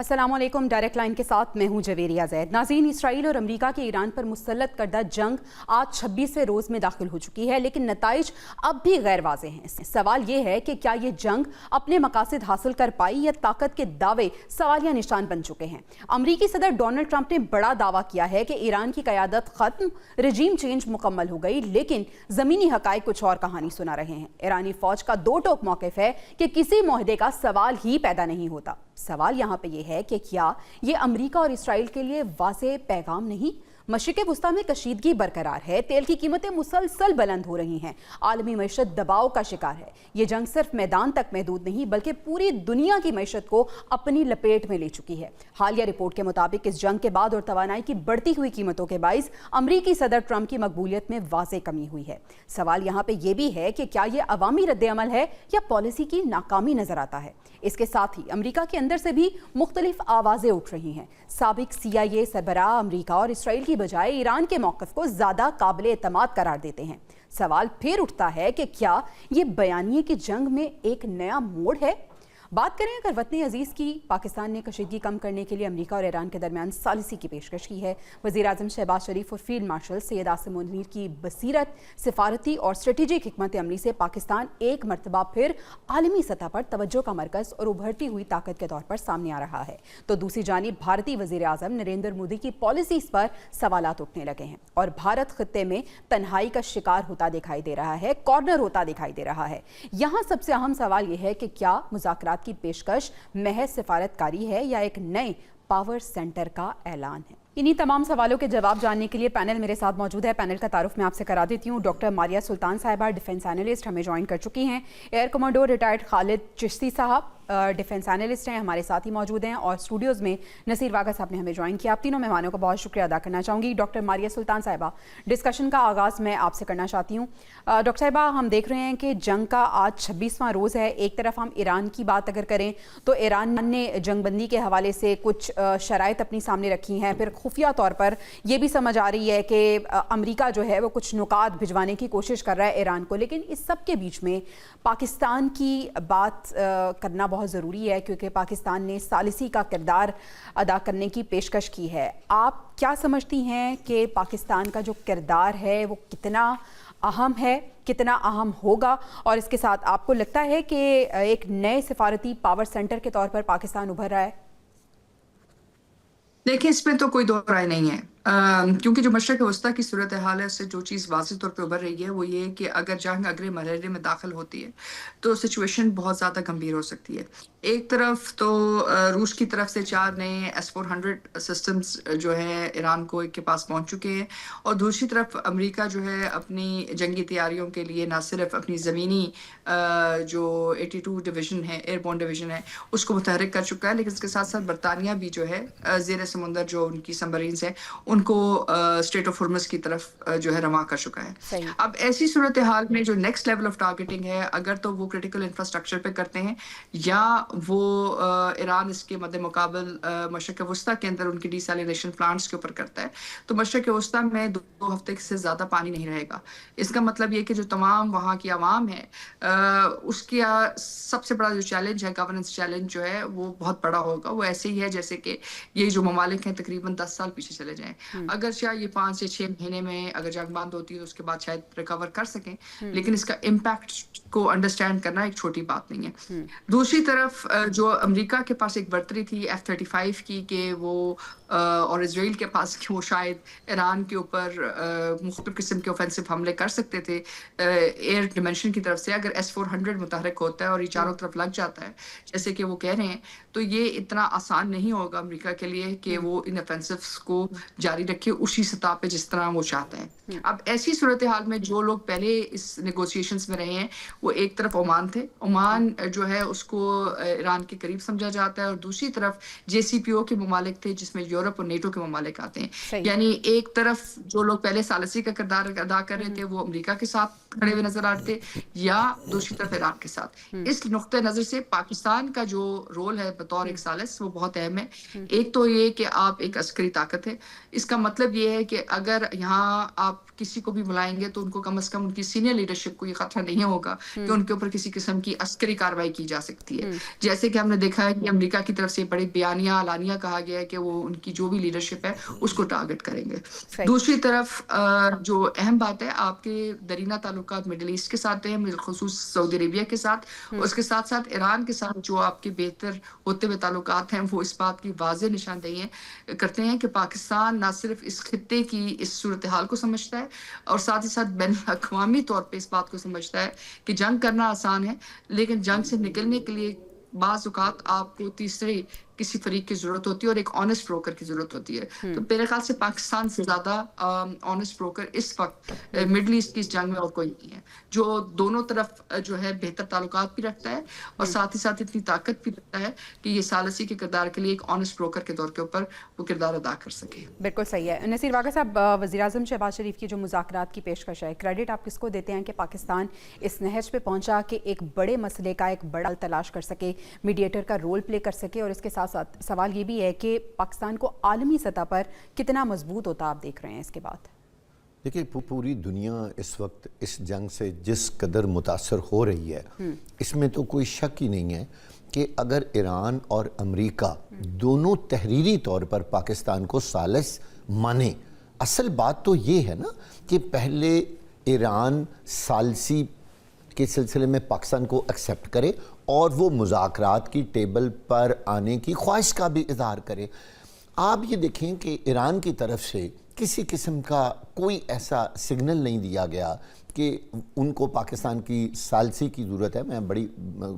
अस्सलाम वालेकुम। Direct line के साथ मैं हूं जवेरिया ज़ैद। नाज़रीन, इसराइल और अमेरिका के ईरान पर मुसल्लत करदा जंग आज 26वें रोज़ में दाखिल हो चुकी है, लेकिन नताइज अब भी गैर वाज़े हैं। सवाल ये है कि क्या ये जंग अपने मकासद हासिल कर पाई या ताकत के दावे सवालिया निशान बन चुके हैं। अमरीकी सदर डोनाल्ड ट्रंप ने बड़ा दावा किया है कि ईरान की क़यादत ख़त्म, रजीम चेंज मुकम्मल हो गई, लेकिन ज़मीनी हक़ाइक़ कुछ और कहानी सुना रहे हैं। ईरानी फ़ौज का दो टोक मौक़िफ़ है कि किसी मुआहदे का सवाल ही पैदा नहीं होता। सवाल यहाँ पे ये है कि क्या ये अमेरिका और इसराइल के लिए वाज़ेह पैगाम नहीं। मशरिक़ वुस्ता में कशीदगी बरकरार है, तेल की कीमतें मुसलसल बुलंद हो रही हैं, आलमी मईशत दबाव का शिकार है। ये जंग सिर्फ मैदान तक महदूद नहीं बल्कि पूरी दुनिया की मईशत को अपनी लपेट में ले चुकी है। हालिया रिपोर्ट के मुताबिक इस जंग के बाद और तवानाई की बढ़ती हुई कीमतों के बाइस अमरीकी सदर ट्रंप की मकबूलियत में वाज़ेह कमी हुई है। सवाल यहाँ पे ये भी है कि क्या ये अवामी रद्द-ए-अमल है या पॉलिसी की नाकामी नजर आता है। इसके साथ ही अमरीका के अंदर से भी मुख्तलिफ आवाज़ें उठ रही हैं। साबिक CIA सरबराह अमरीका और इसराइल की बजाय ईरान के मौक़िफ़ को ज़्यादा काबिल एतमाद करार देते हैं। सवाल फिर उठता है कि क्या ये बयानिए की जंग में एक नया मोड़ है। बात करें अगर वतन अजीज़ की, पाकिस्तान ने कशीदगी कम करने के लिए अमरीका और ईरान के दरमियान सालिसी की पेशकश की है। वज़ीर आज़म शहबाज शरीफ और फील्ड मार्शल सैयद आसिम मुनीर की बसीरत, सिफारती और स्ट्रेटेजिक हिकमत अमली से पाकिस्तान एक मरतबा फिर आलमी सतह पर तवज्जो का मरकज़ और उभरती हुई ताकत के तौर पर सामने आ रहा है। तो दूसरी जानिब भारतीय वज़ीर आज़म नरेंद्र मोदी की पॉलिसीज़ पर सवालात उठने लगे हैं और भारत खित्ते में तन्हाई का शिकार होता दिखाई दे रहा है, कॉर्नर होता दिखाई दे रहा है। यहाँ सबसे अहम सवाल यह है कि क्या मुज़ाकरात की पेशकश महज सिफारतकारी है या एक नए पावर सेंटर का ऐलान है। इन्हीं तमाम सवालों के जवाब जानने के लिए पैनल मेरे साथ मौजूद है। पैनल का तारुफ मैं आपसे करा देती हूँ। डॉक्टर मारिया सुल्तान साहिबा डिफेंस एनालिस्ट हमें ज्वाइन कर चुकी हैं। Air commando retired Khalid Chishti साहब डिफेंस एनालिस्ट हैं, हमारे साथ ही मौजूद हैं। और स्टूडियोज़ में नसीर वागा साहब ने हमें ज्वाइन किया। आप तीनों मेहमानों का बहुत शुक्रिया अदा करना चाहूँगी। डॉक्टर मारिया सुल्तान साहिबा, डिस्कशन का आगाज़ मैं आपसे करना चाहती हूँ। डॉक्टर साहिबा, हम देख रहे हैं कि जंग का आज 26वां रोज़ है। एक तरफ हम ईरान की बात अगर करें तो ईरान ने जंगबंदी के हवाले से कुछ शराइत अपनी सामने रखी हैं। फिर खुफिया तौर पर यह भी समझ आ रही है कि अमेरिका जो है वो कुछ नुकात भिजवाने की कोशिश कर रहा है ईरान को। लेकिन इस सब के बीच में पाकिस्तान की बात करना बहुत ज़रूरी है, क्योंकि पाकिस्तान ने सालिसी का किरदार अदा करने की पेशकश की है। आप क्या समझती हैं कि पाकिस्तान का जो किरदार है वो कितना अहम है, कितना अहम होगा, और इसके साथ आपको लगता है कि एक नए सिफारती पावर सेंटर के तौर पर पाकिस्तान उभर रहा है? देखिए, इसमें तो कोई दो राय नहीं है, क्योंकि जो मशरिक़ वस्ता की सूरत हाल है उससे जो चीज़ वाज़ेह तौर पे उभर रही है वो ये कि अगर जंग अगले मरहले में दाखिल होती है तो सिचुएशन बहुत ज़्यादा गंभीर हो सकती है। एक तरफ तो रूस की तरफ से 4 नए S-400 सिस्टम्स जो है ईरान को के पास पहुंच चुके हैं, और दूसरी तरफ अमेरिका जो है अपनी जंगी तैयारियों के लिए ना सिर्फ अपनी ज़मीनी जो 82 डिवीज़न है, एयरबोर्न डिवीज़न है, उसको मुतहरिक कर चुका है, लेकिन इसके साथ साथ बरतानिया भी जो है ज़ेर समुंदर जो उनकी सबमरीन्स हैं उनको स्ट्रेट ऑफ हॉर्मुज़ की तरफ जो है रवां कर चुका है। अब ऐसी सूरत हाल में जो नेक्स्ट लेवल ऑफ टारगेटिंग है, अगर तो वो क्रिटिकल इंफ्रास्ट्रक्चर पे करते हैं या वो ईरान इसके मद्दे मुकाबल मशरिक़ वस्ता के अंदर उनकी डिसैलिनेशन प्लांट्स के ऊपर करता है, तो मशरिक़ वस्ता में 2 हफ्ते से ज़्यादा पानी नहीं रहेगा। इसका मतलब ये कि जो तमाम वहाँ की आवाम है उसकी सबसे बड़ा जो चैलेंज है, गवर्नेंस चैलेंज जो है वो बहुत बड़ा होगा। वो ऐसे ही है जैसे कि ये जो ममालिक हैं तकरीबन 10 साल पीछे चले जाएं। अगर शायद ये 5 से 6 महीने में अगर जंग बंद होती है तो उसके बाद शायद रिकवर कर सकें, लेकिन इसका इम्पैक्ट को अंडरस्टैंड करना एक छोटी बात नहीं है। दूसरी तरफ जो अमेरिका के पास एक बर्तरी थी F-35 की कि वो और इजराइल के पास कि वो शायद ईरान के ऊपर मुख्तलिफ किस्म के ऑफेंसिव हमले कर सकते थे एयर डिमेंशन की तरफ से। अगर S-400 मुतहरिक होता है और ये चारों तरफ लग जाता है जैसे कि वो कह रहे हैं, तो ये इतना आसान नहीं होगा अमेरिका के लिए कि वो इन ऑफेंसिव्स को जारी रखे उसी सतह पे जिस तरह वो चाहते हैं। अब ऐसी सूरत हाल में जो लोग पहले इस नेगोशिएशंस में रहे हैं, वो एक तरफ ओमान थे, ओमान जो है उसको ईरान के करीब समझा जाता है, और दूसरी तरफ JCPO के ममालिक थे जिसमें यूरोप और नेटो के ममालिक आते हैं। यानी एक तरफ जो लोग पहले सालिसी का किरदार अदा कर रहे थे वो अमेरिका के साथ کھڑے ہوئے نظر آتے یا دوسری طرف ایران کے ساتھ. اس نقطۂ نظر سے پاکستان کا جو رول ہے بطور ایک ثالث وہ بہت اہم ہے. ایک تو یہ کہ آپ ایک عسکری طاقت ہے. اس کا مطلب یہ ہے کہ اگر یہاں آپ کسی کو بھی بلائیں گے تو ان کو کم از کم ان کی سینئر لیڈرشپ کو یہ خطرہ نہیں ہوگا کہ ان کے اوپر کسی قسم کی عسکری کارروائی کی جا سکتی ہے. جیسے کہ ہم نے دیکھا ہے کہ امریکہ کی طرف سے بڑے بیانیہ اعلانیہ کہا گیا ہے کہ وہ ان کی جو بھی لیڈرشپ ہے اس کو ٹارگٹ کریں گے. دوسری طرف جو اہم بات ہے آپ کے درینہ تعلقات مڈل ایسٹ کے ساتھ ہیں, بالخصوص سعودی عربیہ کے ساتھ, اس کے ساتھ ساتھ ایران کے ساتھ جو آپ کے بہتر ہوتے ہوئے تعلقات ہیں, وہ اس بات کی واضح نشاندہی کرتے ہیں کہ پاکستان نہ صرف اس خطے کی اس صورتحال کو سمجھتا ہے اور ساتھ ہی ساتھ بین الاقوامی طور پہ اس بات کو سمجھتا ہے کہ جنگ کرنا آسان ہے, لیکن جنگ سے نکلنے کے لیے بعض اوقات آپ کو تیسرے کسی فریق کی ضرورت ہوتی ہے اور ایک آنیسٹ بروکر کی ضرورت ہوتی ہے. تو میرے خیال سے پاکستان سے زیادہ آنیسٹ بروکر اس وقت مڈل ایسٹ کی اس جنگ میں اور کوئی نہیں ہے, جو دونوں طرف جو ہے بہتر تعلقات بھی رکھتا ہے اور ساتھ ہی ساتھ اتنی طاقت بھی رکھتا ہے کہ یہ ثالثی کے کردار کے لیے ایک آنیسٹ بروکر کے طور کے اوپر وہ کردار ادا کر سکے. بالکل صحیح ہے. نصیر واقع صاحب, وزیر اعظم شہباز شریف کی جو مذاکرات کی پیشکش ہے, کریڈٹ آپ کس کو دیتے ہیں کہ پاکستان اس نہج پہ پہنچا کہ ایک بڑے مسئلے کا ایک بڑا حل تلاش کر سکے, میڈیٹر کا رول پلے کر سکے, اور اس کے ساتھ ساتھ سوال یہ بھی ہے کہ پاکستان کو عالمی سطح پر کتنا مضبوط ہوتا آپ دیکھ رہے ہیں اس کے بعد؟ دیکھیں پوری دنیا اس وقت اس جنگ سے جس قدر متاثر ہو رہی ہے, اس میں تو کوئی شک ہی نہیں ہے کہ اگر ایران اور امریکہ دونوں تحریری طور پر پاکستان کو ثالث مانے, اصل بات تو یہ ہے نا کہ پہلے ایران ثالثی کے سلسلے میں پاکستان کو ایکسیپٹ کرے اور وہ مذاکرات کی ٹیبل پر آنے کی خواہش کا بھی اظہار کرے. آپ یہ دیکھیں کہ ایران کی طرف سے کسی قسم کا کوئی ایسا سگنل نہیں دیا گیا کہ ان کو پاکستان کی ثالثی کی ضرورت ہے. میں بڑی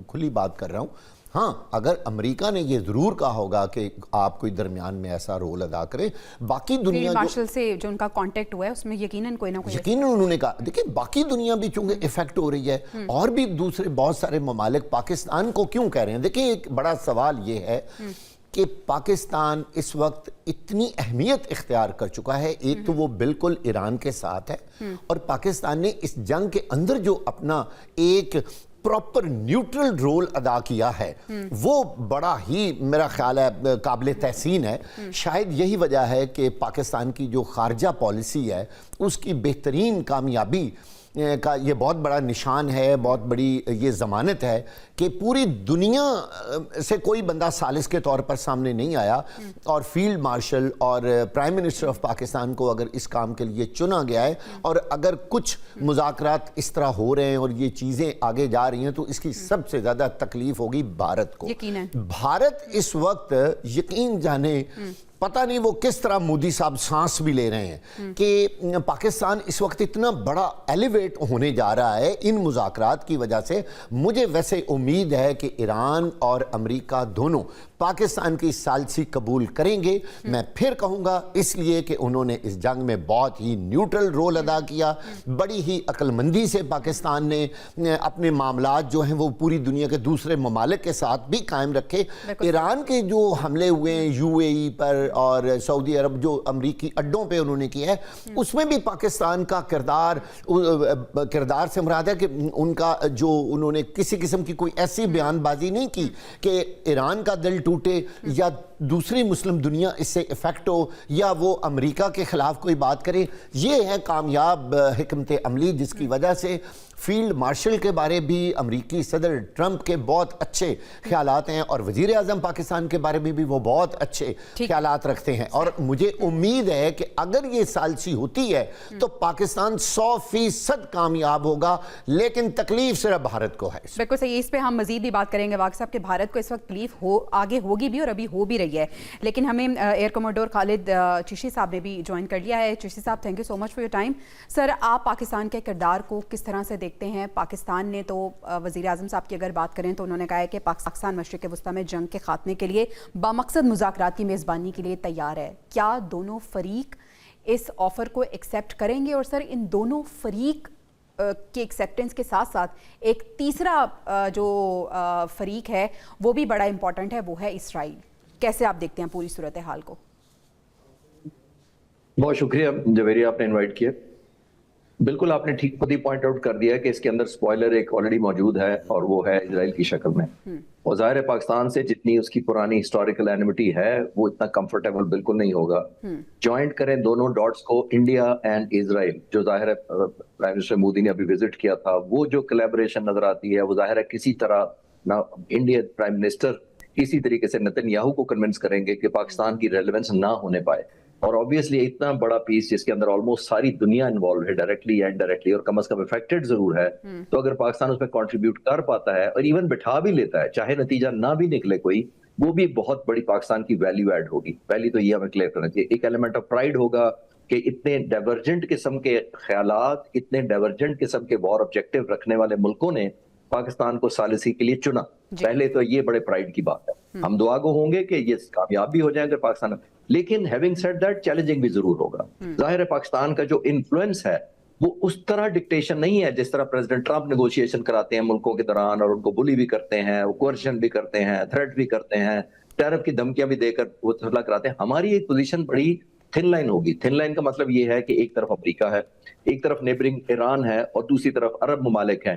کھلی بات کر رہا ہوں. ہاں, اگر امریکہ نے یہ ضرور کہا ہوگا کہ آپ کوئی درمیان میں ایسا رول ادا کریں, باقی دنیا مارشل سے جو ان کا کانٹیکٹ ہوا ہے اس میں یقیناً کوئی نہ کوئی یقیناً انہوں نے کہا. دیکھیں باقی دنیا بھی چونکہ افیکٹ ہو رہی ہے اور بھی دوسرے بہت سارے ممالک پاکستان کو کیوں کہہ رہے ہیں. دیکھیں ایک بڑا سوال یہ ہے کہ پاکستان اس وقت اتنی اہمیت اختیار کر چکا ہے. ایک تو وہ بالکل ایران کے ساتھ ہے اور پاکستان نے اس جنگ کے اندر جو اپنا ایک پراپر نیوٹرل رول ادا کیا ہے وہ بڑا ہی میرا خیال ہے قابل تحسین ہے. شاید یہی وجہ ہے کہ پاکستان کی جو خارجہ پالیسی ہے اس کی بہترین کامیابی کا یہ بہت بڑا نشان ہے, بہت بڑی یہ ضمانت ہے کہ پوری دنیا سے کوئی بندہ ثالث کے طور پر سامنے نہیں آیا اور فیلڈ مارشل اور پرائم منسٹر آف پاکستان کو اگر اس کام کے لیے چنا گیا ہے, اور اگر کچھ مذاکرات اس طرح ہو رہے ہیں اور یہ چیزیں آگے جا رہی ہیں تو اس کی سب سے زیادہ تکلیف ہوگی بھارت کو. بھارت اس وقت یقین جانے پتہ نہیں وہ کس طرح مودی صاحب سانس بھی لے رہے ہیں کہ پاکستان اس وقت اتنا بڑا ایلیویٹ ہونے جا رہا ہے ان مذاکرات کی وجہ سے. مجھے ویسے امید ہے کہ ایران اور امریکہ دونوں پاکستان کی ثالثی قبول کریں گے. میں پھر کہوں گا اس لیے کہ انہوں نے اس جنگ میں بہت ہی نیوٹرل رول ادا کیا, بڑی ہی عقل مندی سے پاکستان نے اپنے معاملات جو ہیں وہ پوری دنیا کے دوسرے ممالک کے ساتھ بھی قائم رکھے. ایران کے جو حملے ہوئے ہیں یو اے ای پر اور سعودی عرب جو امریکی اڈوں پہ انہوں نے کیا ہے, اس میں بھی پاکستان کا کردار سے مراد ہے کہ ان کا جو انہوں نے کسی قسم کی کوئی ایسی بیان بازی نہیں کی کہ ایران کا دل ٹوٹے یا دوسری مسلم دنیا اس سے افیکٹ ہو یا وہ امریکہ کے خلاف کوئی بات کرے. یہ ہے کامیاب حکمت عملی جس کی وجہ سے فیلڈ مارشل کے بارے بھی امریکی صدر ٹرمپ کے بہت اچھے خیالات ہیں اور وزیر اعظم پاکستان کے بارے میں بھی وہ بہت اچھے خیالات رکھتے ہیں. اور مجھے امید ہے کہ اگر یہ ثالثی ہوتی ہے تو پاکستان 100% کامیاب ہوگا, لیکن تکلیف صرف بھارت کو ہے. بالکل صحیح. اس پہ ہم مزید بھی بات کریں گے واقع صاحب کہ بھارت کو اس وقت تکلیف آگے ہوگی بھی اور ابھی ہو بھی رہی ہے. لیکن ہمیں ایئر کموڈور خالد چشتی صاحب نے بھی جوائن کر لیا ہے. چشتی صاحب thank you so much for your time. Sir, آپ پاکستان کے کردار کو کس طرح سے دیکھتے ہیں؟ پاکستان نے تو وزیر اعظم صاحب کی اگر بات کریں تو انہوں نے کہا ہے کہ پاکستان مشرق وسطیٰ میں جنگ کے خاتمے کے لیے بامقصد مذاکرات کی میزبانی کے لیے تیار ہے. کیا دونوں فریق اس آفر کو ایکسیپٹ کریں گے؟ اور سر, ان دونوں فریق کے ایکسیپٹنس کے ساتھ ساتھ ایک تیسرا جو فریق ہے وہ بھی بڑا امپورٹنٹ ہے, وہ ہے اسرائیل. کیسے آپ دیکھتے ہیں پوری صورتحال کو؟ بہت شکریہ جویری, آپ نے انوائٹ کیا. بالکل آپ نے ٹھیک خود ہی پوائنٹ آؤٹ کر دیا کہ اس کے اندر سپوائلر ایک آلریڈی موجود ہے اور وہ ہے اسرائیل کی شکل میں. اور ظاہر ہے پاکستان سے جتنی اس کی پرانی ہسٹوریکل اینیمیٹی ہے وہ اتنا کمفرٹیبل بالکل نہیں ہوگا. جوائنٹ کریں دونوں ڈاٹس کو, انڈیا اینڈ اسرائیل, جو ظاہر ہے پرائم منسٹر مودی نے ابھی وزٹ کیا تھا, وہ جو کلیبریشن نظر آتی ہے وہ ظاہر ہے کسی طرح نہ انڈیا پرائم منسٹر کسی طریقے سے نتن یاہو کو کنونس کریں گے کہ پاکستان کی ریلیونس نہ ہونے پائے. اور obviously اتنا بڑا پیس جس کے اندر آلموسٹ ساری دنیا انوالو ہے ڈائریکٹلی اینڈ ڈائریکٹلی, اور کم از کم افیکٹڈ ضرور ہے, تو اگر پاکستان اس میں کنٹریبیوٹ کر پاتا ہے اور ایون بٹھا بھی لیتا ہے, چاہے نتیجہ نہ بھی نکلے کوئی, وہ بھی بہت بڑی پاکستان کی ویلیو ایڈ ہوگی. پہلی تو یہ ہمیں کلیئر کرنا چاہیے, ایک ایلیمنٹ آف پرائیڈ ہوگا کہ اتنے ڈائیورجنٹ قسم کے خیالات, اتنے ڈائیورجنٹ قسم کے وار آبجیکٹو رکھنے والے ملکوں نے پاکستان کو ثالثی کے لیے چنا. پہلے تو یہ بڑے پرائیڈ کی بات ہے. ہم دعا گو ہوں گے کہ یہ کامیاب بھی ہو جائیں اگر پاکستان, لیکن ہیونگ سیڈ دیٹ چیلنجنگ بھی ضرور ہوگا. ظاہر ہے پاکستان کا جو انفلوئنس ہے وہ اس طرح ڈکٹیشن نہیں ہے جس طرح پریزیڈنٹ ٹرمپ نیگوشیشن کراتے ہیں ملکوں کے دوران, اور ان کو بلی بھی کرتے ہیں, وہ کوئرشن بھی کرتے ہیں, تھریٹ بھی کرتے ہیں, ٹیرف کی دھمکیاں بھی دے کر وہ فیصلہ کراتے ہیں. ہماری ایک پوزیشن بڑی تھن لائن ہوگی. تھن لائن کا مطلب یہ ہے کہ ایک طرف امریکہ ہے, ایک طرف نیبرنگ ایران ہے, اور دوسری طرف عرب ممالک ہیں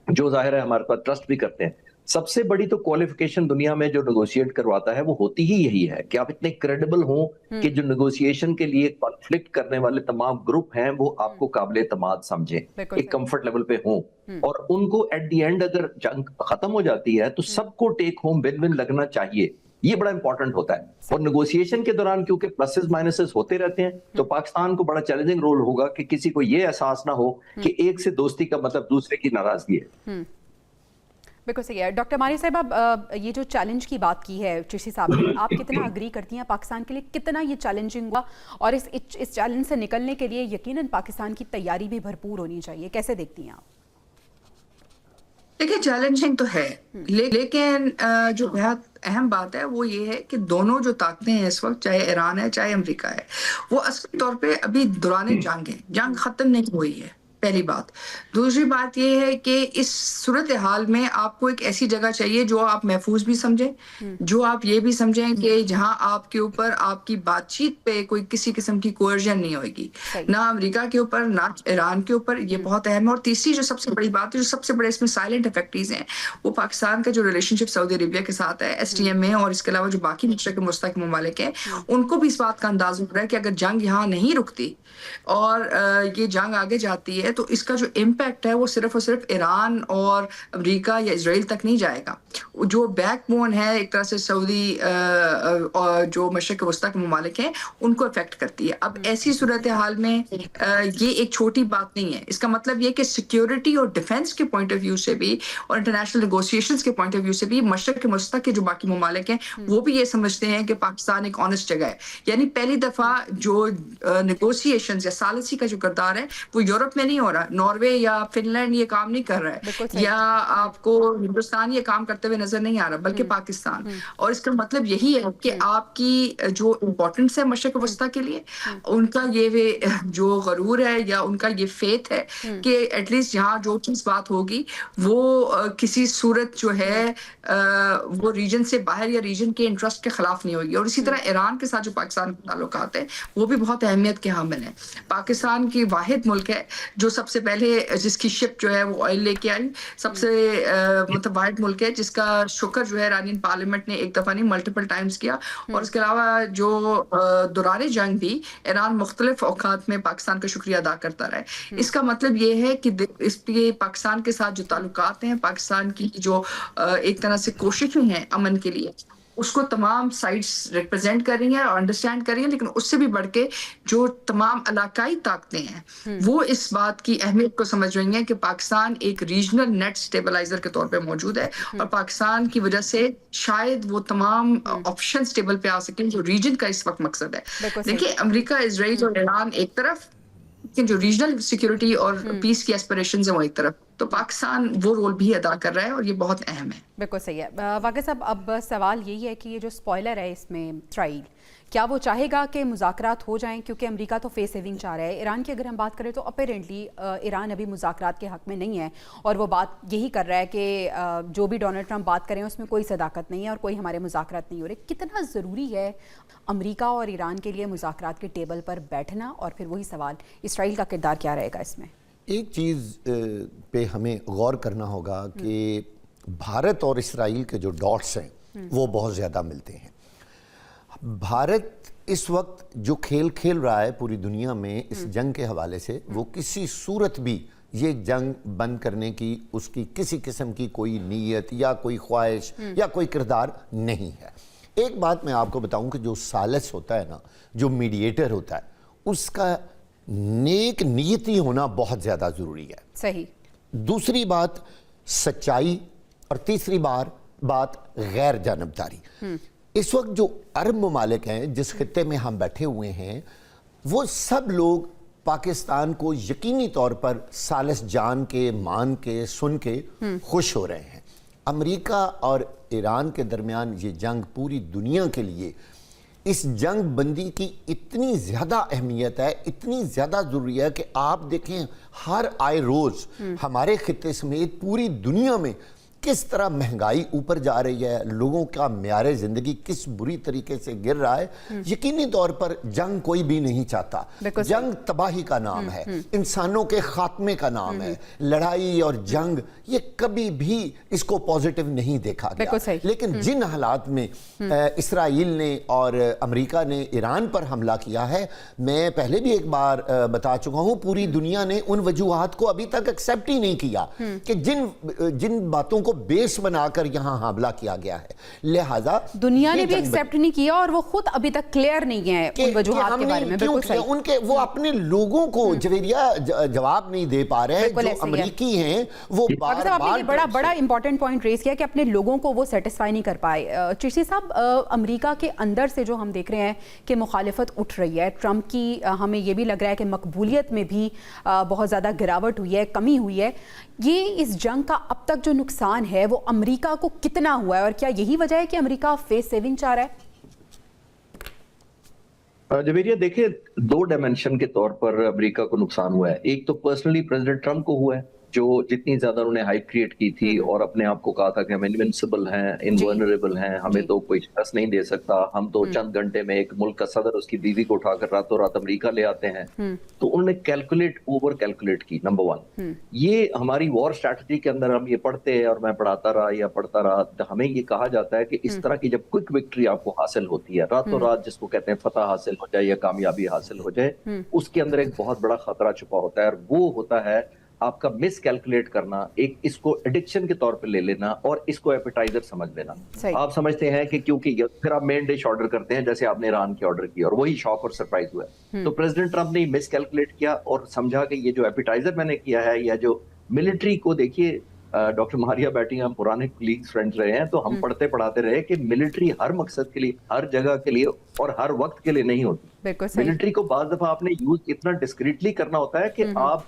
جو ظاہر ہے ہمارے پاس ٹرسٹ بھی کرتے ہیں. سب سے بڑی تو کوالیفیکیشن دنیا میں جو نیگوشیٹ کرواتا ہے وہ ہوتی ہی یہی ہے کہ آپ اتنے کریڈیبل ہوں کہ جو نیگوشیشن کے لیے کانفلکٹ کرنے والے تمام گروپ ہیں وہ آپ کو قابل اعتماد سمجھیں, ایک کمفرٹ لیول پہ ہوں, اور ان کو ایٹ دی اینڈ اگر جنگ ختم ہو جاتی ہے تو سب کو ٹیک ہوم ون ون لگنا چاہیے. یہ بڑا امپورٹنٹ ہوتا ہے. اور نیگوشیشن کے دوران کیونکہ پلسز مائنسز ہوتے رہتے ہیں تو پاکستان کو بڑا چیلنجنگ رول ہوگا کہ کسی کو یہ احساس نہ ہو کہ ایک سے دوستی کا مطلب دوسرے کی ناراضگی ہے. بالکل صحیح ہے. ڈاکٹر مانی صاحب, اب یہ جو چیلنج کی بات کی ہے چشتی صاحب نے, آپ کتنا اگری کرتی ہیں پاکستان کے لیے کتنا یہ چیلنجنگ ہوا, اور اس چیلنج سے نکلنے کے لیے یقیناً پاکستان کی تیاری بھی بھرپور ہونی چاہیے, کیسے دیکھتی ہیں آپ؟ دیکھیں چیلنجنگ تو ہے, لیکن جو بہت اہم بات ہے وہ یہ ہے کہ دونوں جو طاقتیں ہیں اس وقت, چاہے ایران ہے چاہے امریکہ ہے, وہ اصلی طور پہ ابھی دوران جنگ ہے, جنگ ختم نہیں ہوئی ہے, پہلی بات. دوسری بات یہ ہے کہ اس صورتحال میں آپ کو ایک ایسی جگہ چاہیے جو آپ محفوظ بھی سمجھیں, جو آپ یہ بھی سمجھیں کہ جہاں آپ کے اوپر آپ کی بات چیت پہ کوئی کسی قسم کی کوئرژن نہیں ہوئے گی, نہ امریکہ کے اوپر نہ ایران کے اوپر. یہ بہت اہم ہے. اور تیسری جو سب سے بڑی بات ہے, جو سب سے بڑے اس میں سائلنٹ افیکٹیز ہیں, وہ پاکستان کا جو ریلیشن شپ سعودی عربیہ کے ساتھ ہے, ایس ٹی ایم میں, اور اس کے علاوہ جو باقی مشرق مشترکہ ممالک ہیں, ان کو بھی اس بات کا انداز ہو رہا ہے کہ اگر جنگ یہاں نہیں رکتی اور یہ جنگ آگے جاتی ہے تو اس کا جو امپیکٹ ہے وہ صرف اور صرف ایران اور امریکہ یا اسرائیل تک نہیں جائے گا. جو بیک بون ہے ایک طرح سے سعودی اور جو مشرق وسطیٰ کے ممالک ہیں ان کو افیکٹ کرتی ہے. اب ایسی صورتحال میں یہ ایک چھوٹی بات نہیں ہے. اس کا مطلب یہ کہ سیکیورٹی اور ڈیفنس کے پوائنٹ آف ویو سے بھی اور انٹرنیشنل نیگوشیشنز کے پوائنٹ آف ویو سے بھی مشرق وسطیٰ کے جو باقی ممالک ہیں وہ بھی یہ سمجھتے ہیں کہ پاکستان ایک آنےسٹ جگہ ہے. یعنی پہلی دفعہ جو نیگوشیشنز یا ثالثی کا جو کردار ہے وہ یورپ میں نہیں ہو رہا, ناروے یا فن لینڈ یہ کام نہیں کر رہا ہے, یا آپ کو ہندوستان یہ کام کرتے ہوئے نظر نہیں آ رہا, بلکہ پاکستان. اور اس کا مطلب یہی ہے کہ آپ کی جو امپورٹنس ہے مشرق وسطیٰ کے لیے, ان کا یہ جو غرور ہے یا ان کا یہ فیتھ ہے کہ ایٹ لیسٹ یہاں جو چیز بات ہوگی وہ کسی صورت جو ہے وہ ریجن سے باہر یا ریجن کے انٹرسٹ کے خلاف نہیں ہوگی. اور اسی طرح ایران کے ساتھ جو پاکستان کے تعلقات ہیں وہ بھی بہت اہمیت کے حامل ہیں. پاکستان کی واحد ملک ہے جو سب سے پہلے جس کی شپ جو ہے وہ آئل لے کے آئی, سب سے مطلب واحد ملک ہے جس کا شکر جو ہے ایرانین پارلیمنٹ نے ایک دفعہ نہیں ملٹیپل ٹائمز کیا. اور اس کے علاوہ جو دوران جنگ بھی ایران مختلف اوقات میں پاکستان کا شکریہ ادا کرتا رہا ہے. اس کا مطلب یہ ہے کہ اس پہ پاکستان کے ساتھ جو تعلقات ہیں, پاکستان کی جو ایک طرح سے کوششیں ہیں امن کے لیے, اس کو تمام سائڈس ریپرزینٹ کر رہی ہیں اور انڈرسٹینڈ کر رہی ہیں. لیکن اس سے بھی بڑھ کے جو تمام علاقائی طاقتیں ہیں وہ اس بات کی اہمیت کو سمجھ رہی ہیں کہ پاکستان ایک ریجنل نیٹ سٹیبلائزر کے طور پہ موجود ہے, اور پاکستان کی وجہ سے شاید وہ تمام آپشن سٹیبل پہ آ سکیں جو ریجن کا اس وقت مقصد ہے. دیکھیں امریکہ, اسرائیل اور ایران ایک طرف, لیکن جو ریجنل سیکیورٹی اور پیس کی ایسپریشنز ہیں وہ ایک طرف. तो पाकिस्तान वो रोल भी अदा कर रहा है और ये बहुत अहम है। बिल्कुल सही है। वाक़ई साहब, अब सवाल यही है कि ये जो स्पॉइलर है इसमें इसराइल, क्या वो चाहेगा कि मुज़ाकरात हो जाएं, क्योंकि अमेरिका तो फेस सेविंग चाह रहा है। ईरान की अगर हम बात करें तो अपेरेंटली ईरान अभी मुज़ाकरात के हक़ में नहीं है और वो बात यही कर रहा है कि जो भी डोनाल्ड ट्रंप बात करें उसमें कोई सदाकत नहीं है और कोई हमारे मुज़ाकरात नहीं हो रहे। कितना ज़रूरी है अमेरिका और ईरान के लिए मुज़ाकरात के टेबल पर बैठना, और फिर वही सवाल इसराइल का किरदार क्या रहेगा इसमें? एक चीज़ पे हमें गौर करना होगा कि भारत और इसराइल के जो डॉट्स हैं वो बहुत ज़्यादा मिलते हैं। भारत इस वक्त जो खेल खेल रहा है पूरी दुनिया में इस जंग के हवाले से, वो किसी सूरत भी ये जंग बंद करने की उसकी किसी किस्म की कोई नीयत या कोई ख्वाहिश या कोई किरदार नहीं है। एक बात मैं आपको बताऊं कि जो सालिस होता है ना, जो मीडिएटर होता है, उसका नेक नीयती होना बहुत ज़्यादा ज़रूरी है। सही। दूसरी बात सच्चाई, और तीसरी बात गैर जानबदारी। इस वक्त जो अरब ममालिक हैं जिस खित्ते में हम बैठे हुए हैं, वो सब लोग पाकिस्तान को यकीनी तौर पर सालिस जान के, मान के, सुन के खुश हो रहे हैं। अमेरिका और ईरान के दरमियान ये जंग पूरी दुनिया के लिए, इस जंग बंदी की इतनी ज़्यादा अहमियत है, इतनी ज़्यादा ज़रूरी है कि आप देखें हर आए रोज़ हमारे खित्ते समेत पूरी दुनिया में किस तरह महंगाई ऊपर जा रही है, लोगों का म्यारे ज़िंदगी किस बुरी तरीके से गिर रहा है। यकीनी तौर पर जंग कोई भी नहीं चाहता। जंग तबाही का नाम है, इंसानों के खात्मे का नाम है। लड़ाई और जंग ये कभी भी इसको पॉजिटिव नहीं देखा गया। लेकिन जिन हालात में इसराइल ने और अमेरिका ने ईरान पर हमला किया है, मैं पहले भी एक बार बता चुका हूँ, पूरी दुनिया ने उन वजूहात को अभी तक एक्सेप्ट ही नहीं किया कि जिन बातों को बेस बनाकर यहां हमला किया गया है। लिहाजा दुनिया ने भी एक्सेप्ट नहीं किया और वो खुद अभी तक क्लियर नहीं है उन वजूहात के बारे में। बिल्कुल सही। उनके वो अपने लोगों को जवेरिया जवाब नहीं दे पा रहे हैं। जो अमेरिकी हैं वो बार बड़ा इंपॉर्टेंट पॉइंट रेज किया कि अपने लोगों को वो सेटिस्फाई नहीं कर पाए। चिश्ती साहब, अमेरिका के अंदर से जो हम देख रहे हैं कि मुखालिफत उठ रही है ट्रंप की, हमें ये भी लग रहा है कि मकबूलियत में भी बहुत ज़्यादा गिरावट हुई है, कमी हुई है। ये इस जंग का अब तक जो नुकसान है वो अमेरिका को कितना हुआ है, और क्या यही वजह है कि अमेरिका फेस सेविंग चाह रहा है? जवेरिया, देखिए, दो डायमेंशन के तौर पर अमेरिका को नुकसान हुआ है। एक तो पर्सनली प्रेसिडेंट ट्रंप को हुआ है, जो जितनी ज्यादा उन्होंने हाइप क्रिएट की थी और अपने आप को कहा था कि हम इनविंसिबल हैं, इनवर्नरेबल हैं, हमें तो कोई शिकस्त नहीं दे सकता, हम तो चंद घंटे में एक मुल्क का सदर उसकी बीवी को उठाकर रातों रात अमेरिका ले आते हैं। तो उन्होंने ओवर कैलकुलेट की। नंबर वन, ये हमारी वॉर स्ट्रैटेजी के अंदर हम ये पढ़ते हैं और मैं पढ़ता रहा, तो हमें ये कहा जाता है कि इस तरह की जब क्विक विक्ट्री आपको हासिल होती है, रातों रात जिसको कहते हैं फतह हासिल हो जाए या कामयाबी हासिल हो जाए, उसके अंदर एक बहुत बड़ा खतरा छुपा होता है, और वो होता है आपका मिस कैलकुलेट करना, एक इसको एडिक्शन के तौर पे ले लेना और इसको एपेटाइजर समझ लेना। आप समझते हैं कि क्योंकि फिर आप मेन डिश ऑर्डर करते हैं, जैसे आपने ईरान की ऑर्डर की और वही शॉक और सरप्राइज हुआ। तो प्रेसिडेंट ट्रंप ने मिस कैलकुलेट किया और समझा कि ये जो एपेटाइजर मैंने किया है, या जो मिलिट्री को, देखिए डॉक्टर मारिया बैटी, हम पुराने कलीग्स फ्रेंड्स रहे हैं, तो हम पढ़ते पढ़ाते रहे कि मिलिट्री हर मकसद के लिए, हर जगह के लिए और हर वक्त के लिए नहीं होती। मिलिट्री को बाज दफा आपने यूज इतना डिस्क्रीटली करना होता है कि आप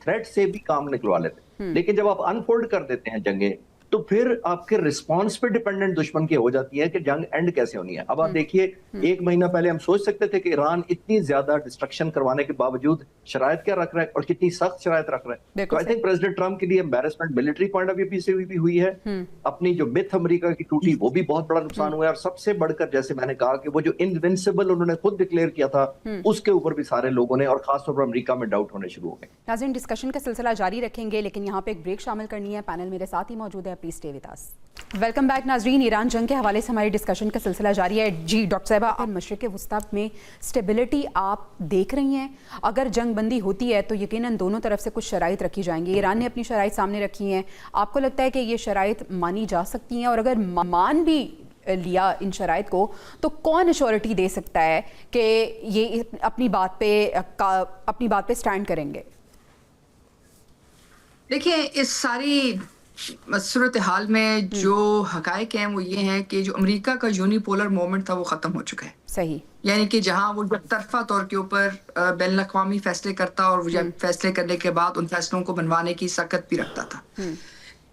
थ्रेट से भी काम निकलवा लेते, लेकिन जब आप अनफोल्ड कर देते हैं जंगें, तो फिर आपके रिस्पांस पे डिपेंडेंट दुश्मन की हो जाती है कि जंग एंड कैसे होनी है। अब आप देखिए, एक महीना पहले हम सोच सकते थे कि ईरान इतनी ज्यादा डिस्ट्रक्शन करवाने के बावजूद शरायत क्या रख रहा है और कितनी सख्त शरायत रख रहा है। तो आई थिंक प्रेसिडेंट ट्रंप के लिए embarrassment military point of view से भी हुई है। अपनी जो मिथ अमेरिका की टूटी, वो भी बहुत बड़ा नुकसान हुआ है। और सबसे बढ़कर, जैसे मैंने कहा, कि वो जो इनविंसिबल उन्होंने खुद डिक्लेयर किया था, उसके ऊपर भी सारे लोगों ने और खासतौर पर अमेरिका में डाउट होने शुरू हो गए। नाज़रीन, डिस्कशन का सिलसिला जारी रखेंगे, लेकिन यहाँ पे एक ब्रेक शामिल करनी है। पैनल मेरे साथ ही मौजूद है, please stay with us. Welcome back नाजरीन। ईरान जंग के हवाले से हमारी डिस्कशन का सिलसिला जारी है। जी डॉक्टर साहिबा, आप मशरिक़ वस्ता में स्टेबिलिटी आप देख रही हैं? अगर जंग बंदी होती है तो यकीनन दोनों तरफ से कुछ शराइत रखी जाएंगी। ईरान ने अपनी शराइत सामने रखी हैं, आपको लगता है कि ये शराइत मानी जा सकती हैं? और अगर मान भी लिया इन शराइत को, तो कौन अश्योरिटी दे सकता है कि ये अपनी बात पे स्टैंड करेंगे? देखिए, इस सारी सूरत हाल में जो हकायक हैं वो ये हैं कि जो अमेरिका का यूनिपोलर मोमेंट था वो ख़त्म हो चुका है। सही। यानी कि जहां वो एक तरफा तौर के ऊपर बैन अवी फैसले करता और वो फैसले करने के बाद उन फैसलों को बनवाने की सकत भी रखता था।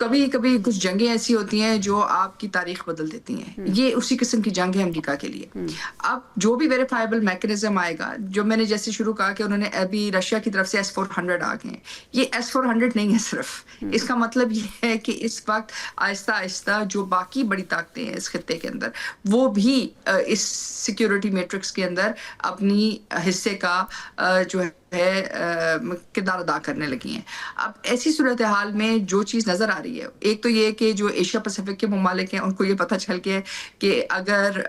कभी कभी कुछ जंगें ऐसी होती हैं जो आपकी तारीख बदल देती हैं। ये उसी किस्म की जंग है अमेरिका के लिए। अब जो भी वेरीफाइबल मैकेनिज्म आएगा, जो मैंने जैसे शुरू कहा कि उन्होंने अभी रशिया की तरफ से S-400 आ गए हैं, ये S-400 नहीं है सिर्फ। इसका मतलब ये है कि इस वक्त आहिस्ता आहिस्ता जो बाकी बड़ी ताकतें हैं इस खत्ते के अंदर, वो भी इस सिक्योरिटी मैट्रिक्स के अंदर अपनी हिस्से का जो है किरदार अदा करने लगी हैं। अब ऐसी सूरत हाल में जो चीज़ नज़र आ रही है, एक तो ये कि जो एशिया पैसिफिक के ममालिक हैं उनको ये पता चल गया कि अगर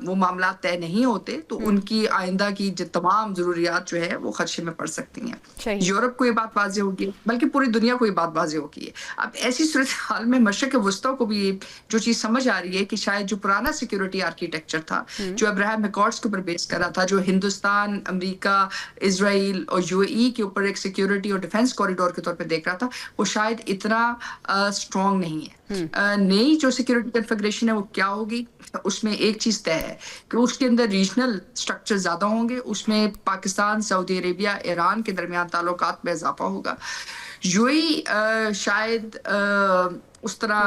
वो मामला तय नहीं होते तो उनकी आइंदा की जो तमाम ज़रूरियात जो है वो खदशे में पड़ सकती हैं। यूरोप को ये बात वाज़ेह होगी, बल्कि पूरी दुनिया को ये बात वाज़ेह होगी। अब ऐसी सूरत हाल में मशरिक़ वस्ता को भी जो चीज़ समझ आ रही है कि शायद जो पुराना सिक्योरिटी आर्किटेक्चर था, जो अब्राहम एकॉर्ड्स के ऊपर बेस करा था, जो हिंदुस्तान, अमेरिका, इजराइल और यूएई के ऊपर एक सिक्योरिटी और डिफेंस कॉरिडोर के तौर पे देख रहा था, वो शायद इतना स्ट्रॉन्ग नहीं है। नई जो सिक्योरिटी कन्फिगरेशन है वो क्या होगी, उसमें एक चीज तय है कि उसके अंदर रीजनल स्ट्रक्चर ज्यादा होंगे, उसमें पाकिस्तान, सऊदी अरेबिया, ईरान के दरमियान ताल्लुकात में इजाफा होगा। यूएई शायद उस तरह